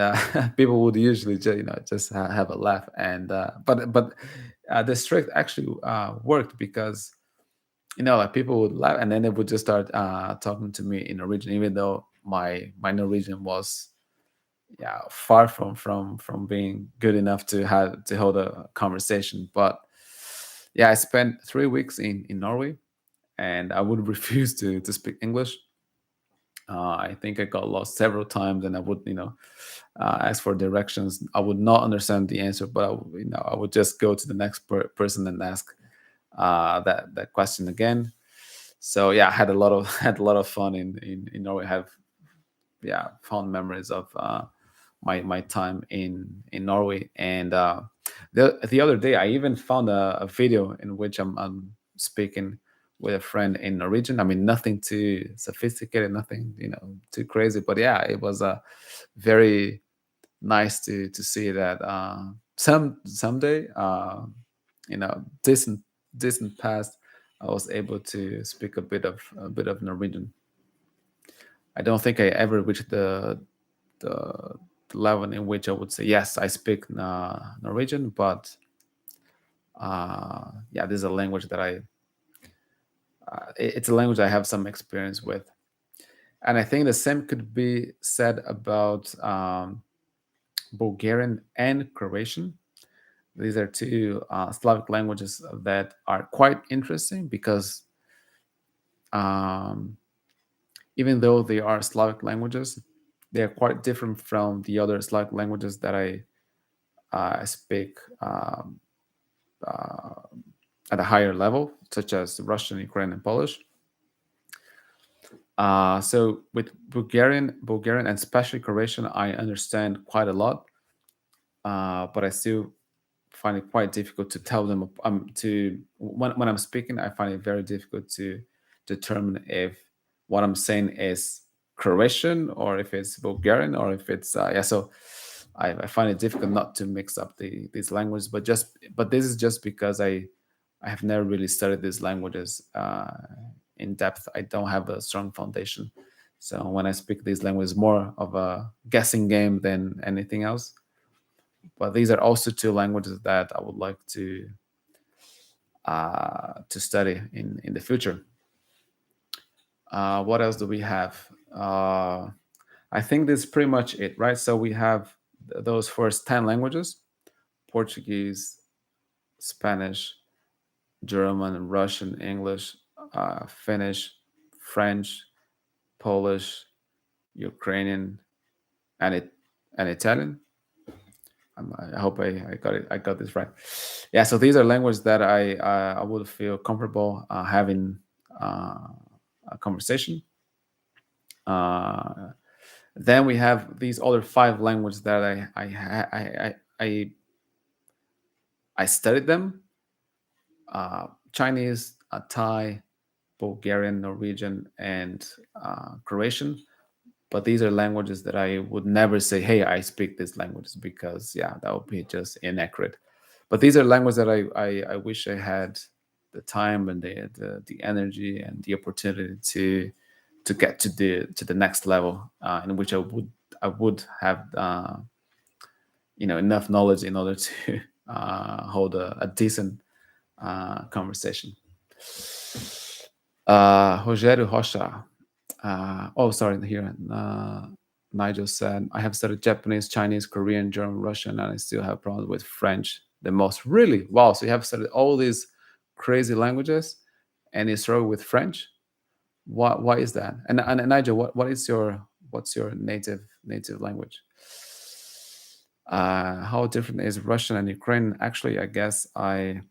people would usually just, just have a laugh. And but the trick actually worked because like people would laugh and then they would just start talking to me in Norwegian, even though my Norwegian was far from being good enough to have to hold a conversation. But yeah, I spent 3 weeks in Norway, and I would refuse to speak English. I think I got lost several times, and I would ask for directions. I would not understand the answer, but I would just go to the next person and ask that question again. So yeah, I had a lot of had a lot of fun in Norway. Have fond memories of my time in Norway. And the other day, I even found a video in which I'm speaking with a friend in Norwegian. I mean, nothing too sophisticated, nothing too crazy, but yeah, it was very nice to see that someday distant past, I was able to speak a bit of Norwegian. I don't think I ever reached the level in which I would say yes, I speak Norwegian, but yeah, this is a language that it's a language I have some experience with, and I think the same could be said about Bulgarian and Croatian. These are two Slavic languages that are quite interesting because um, even though they are Slavic languages, they are quite different from the other Slavic languages that I speak uh, at a higher level, such as Russian, Ukrainian, and Polish. So with Bulgarian, and especially Croatian, I understand quite a lot, but I still find it quite difficult to tell them to when I'm speaking. I find it very difficult to determine if what I'm saying is Croatian or if it's Bulgarian or if it's yeah. So I find it difficult not to mix up these languages, but this is just because I have never really studied these languages in depth. I don't have a strong foundation. So when I speak these languages, more of a guessing game than anything else. But these are also two languages that I would like to study in the future. What else do we have? I think this is pretty much it, right? So we have those first 10 languages: Portuguese, Spanish, German, Russian, English, Finnish, French, Polish, Ukrainian, and Italian. I hope I got it. I got this right. Yeah. So these are languages that I would feel comfortable having a conversation. Uh, then we have these other five languages that I studied them: Chinese, Thai, Bulgarian, Norwegian, and Croatian. But these are languages that I would never say, "Hey, I speak these languages," because yeah, that would be just inaccurate. But these are languages that I wish I had the time and the energy and the opportunity to get to the next level, in which I would have enough knowledge in order to hold a decent conversation. Rogério Rocha. Oh, sorry, here. Nigel said, I have studied Japanese, Chinese, Korean, German, Russian, and I still have problems with French the most. Really? Wow. So you have studied all these crazy languages and you struggle with French? Why is that? And Nigel, what's your native language? How different is Russian and Ukrainian? Actually, I guess I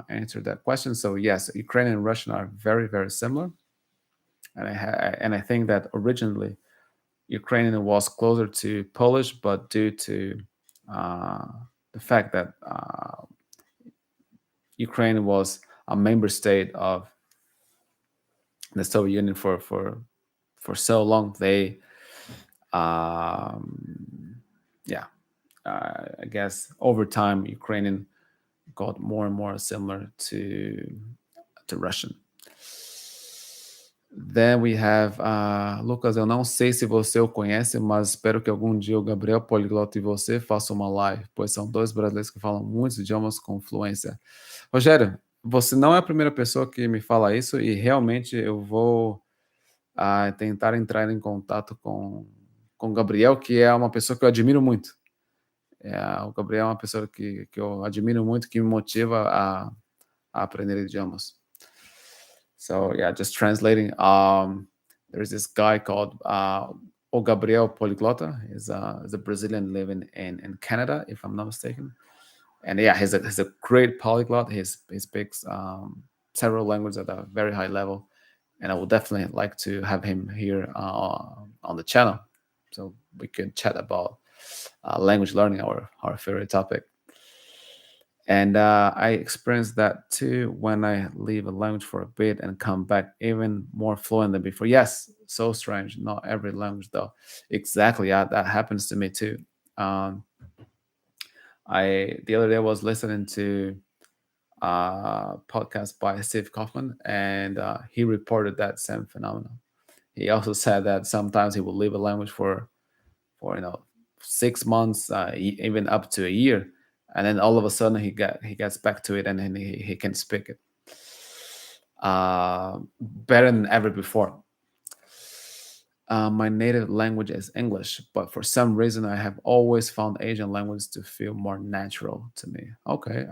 answered that question. So yes, Ukrainian and Russian are very, very similar. And I think that originally Ukrainian was closer to Polish, but due to uh, the fact that Ukraine was a member state of the Soviet Union for so long, they um, yeah, I guess over time Ukrainian got more and more similar to Russian. Then we have Lucas, eu não sei se você o conhece, mas espero que algum dia o Gabriel Poliglota e você façam uma live, pois são dois brasileiros que falam muitos idiomas com fluência. Rogério, você não é a primeira pessoa que me fala isso e realmente eu vou tentar entrar em contato com o Gabriel, que é uma pessoa que eu admiro muito. O Gabriel é uma pessoa que eu admiro muito, que me motiva a aprender idiomas. So yeah, just translating. There's this guy called O Gabriel Poliglota. He's a Brazilian living in Canada, if I'm not mistaken. And yeah, he's a great polyglot. He speaks several languages at a very high level, and I would definitely like to have him here on the channel, so we can chat about language learning, our favorite topic. And I experienced that too when I leave a language for a bit and come back even more fluent than before. Yes, so strange. Not every language though. Exactly. Yeah, that happens to me too. Um, I the other day I was listening to a podcast by Steve Kaufman, and he reported that same phenomenon. He also said that sometimes he will leave a language for 6 months, even up to a year, and then all of a sudden he gets back to it, and then he can speak it better than ever before. My native language is English, but for some reason I have always found Asian languages to feel more natural to me. Okay,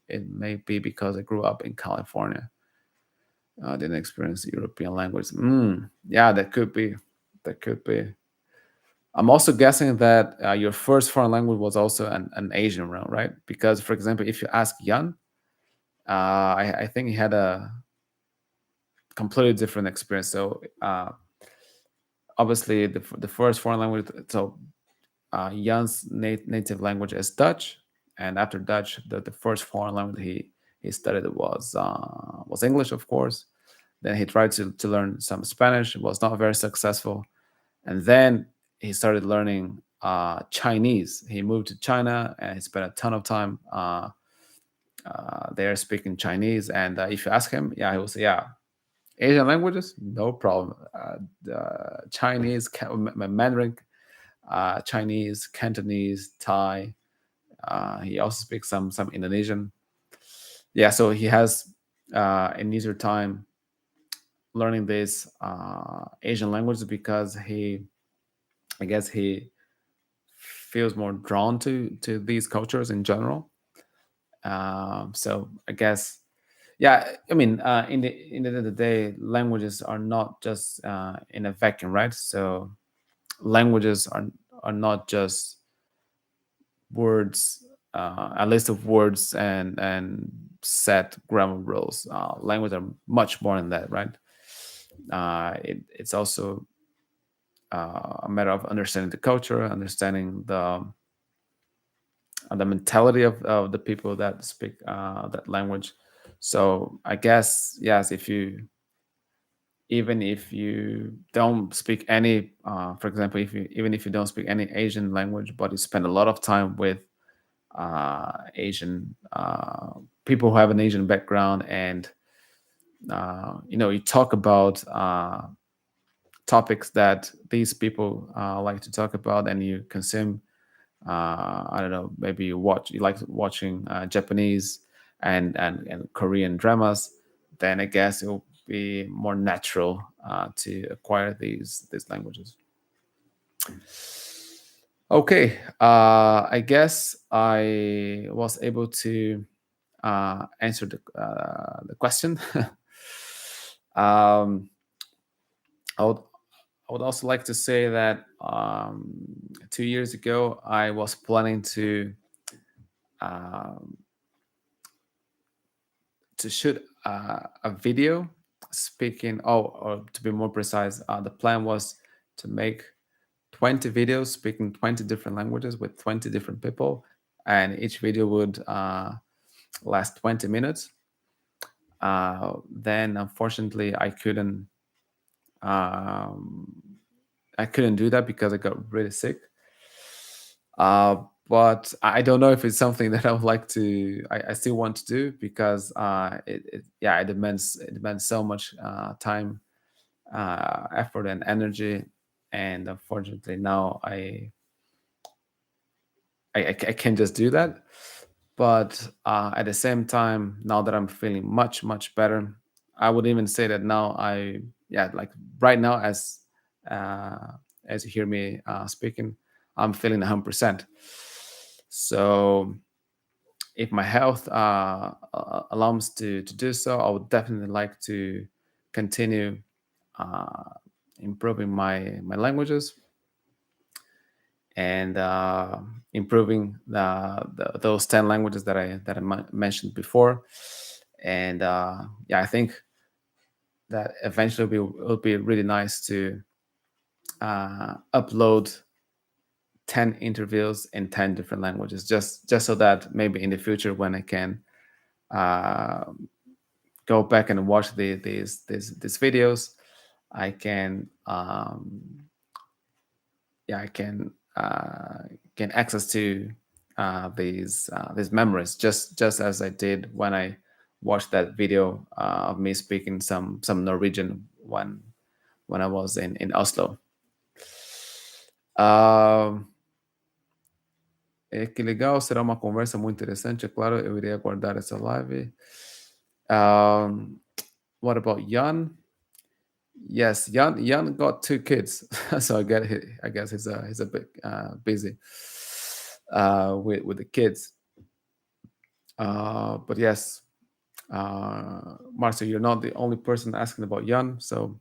it may be because I grew up in California. I didn't experience European language. Yeah, that could be. That could be. I'm also guessing that your first foreign language was also an Asian one, right? Because, for example, if you ask Yan, I think he had a completely different experience. So, obviously, the first foreign language, so Jan's native language is Dutch, and after Dutch, the first foreign language he studied was English, of course. Then he tried to learn some Spanish. It was not very successful, and then he started learning Chinese. He moved to China and he spent a ton of time there speaking Chinese. And if you ask him, yeah, he will say, yeah, Asian languages, no problem. Chinese, Mandarin, Chinese, Cantonese, Thai. He also speaks some Indonesian. Yeah, so he has an easier time learning these Asian languages because I guess he feels more drawn to these cultures in general. So I guess, yeah. I mean, in the end of the day, languages are not just in a vacuum, right? So languages are not just words, a list of words and set grammar rules. Language are much more than that, right? It's also a matter of understanding the culture, understanding the mentality of the people that speak that language. So I guess yes, if you even if you don't speak any, for example, if you even if you don't speak any Asian language, but you spend a lot of time with Asian people who have an Asian background, and you talk about topics that these people like to talk about, and you consume I don't know, maybe you like watching Japanese and Korean dramas, then I guess it will be more natural to acquire these languages. Okay, I guess I was able to answer the question. um, I would I would also like to say that 2 years ago I was planning um, to shoot a video speaking. Oh, or to be more precise, the plan was to make 20 videos speaking 20 different languages with 20 different people, and each video would last 20 minutes. Then unfortunately um, I couldn't do that because I got really sick. But I don't know if it's something that I would like to. I still want to do because yeah, it demands so much time, effort, and energy, and unfortunately now I can't just do that. But at the same time, now that I'm feeling much better, I would even say that now yeah, like right now, uh, as you hear me speaking, I'm feeling 100%. So if my health allows to do so, I would definitely like to continue uh, improving my languages, and improving those 10 languages that I mentioned before. And yeah, I think that eventually it'll be really nice to upload 10 interviews in 10 different languages, just so that maybe in the future, when I can uh, go back and watch these videos, I can yeah, I can gain access to these memories, just as I did when I watched that video of me speaking some Norwegian when I was in Oslo. Ah, que legal, será uma conversa muito interessante. É claro, eu irei aguardar essa live. Um, what about Jan? Yes, Jan got two kids, so I guess he's a bit busy with the kids. But yes, Marcel, you're not the only person asking about Jan, so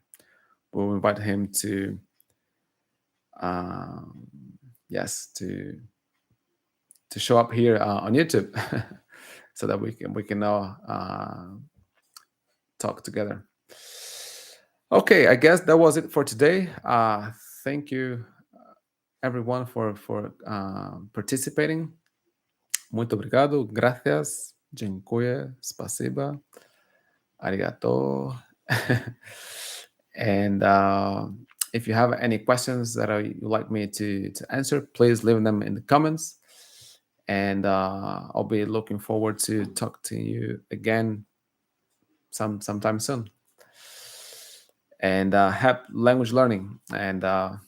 we'll invite him to um, yes to show up here on YouTube, so that we can all talk together. Okay, I guess that was it for today. Thank you everyone for participating. Muito obrigado, gracias, dziękuję, spasiba, arigato. And if you have any questions that you'd like me to answer, please leave them in the comments. And I'll be looking forward to talk to you again sometime soon. And happy language learning. And and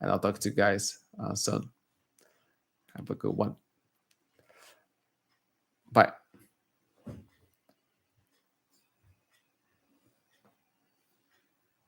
I'll talk to you guys soon. Have a good one. Bye.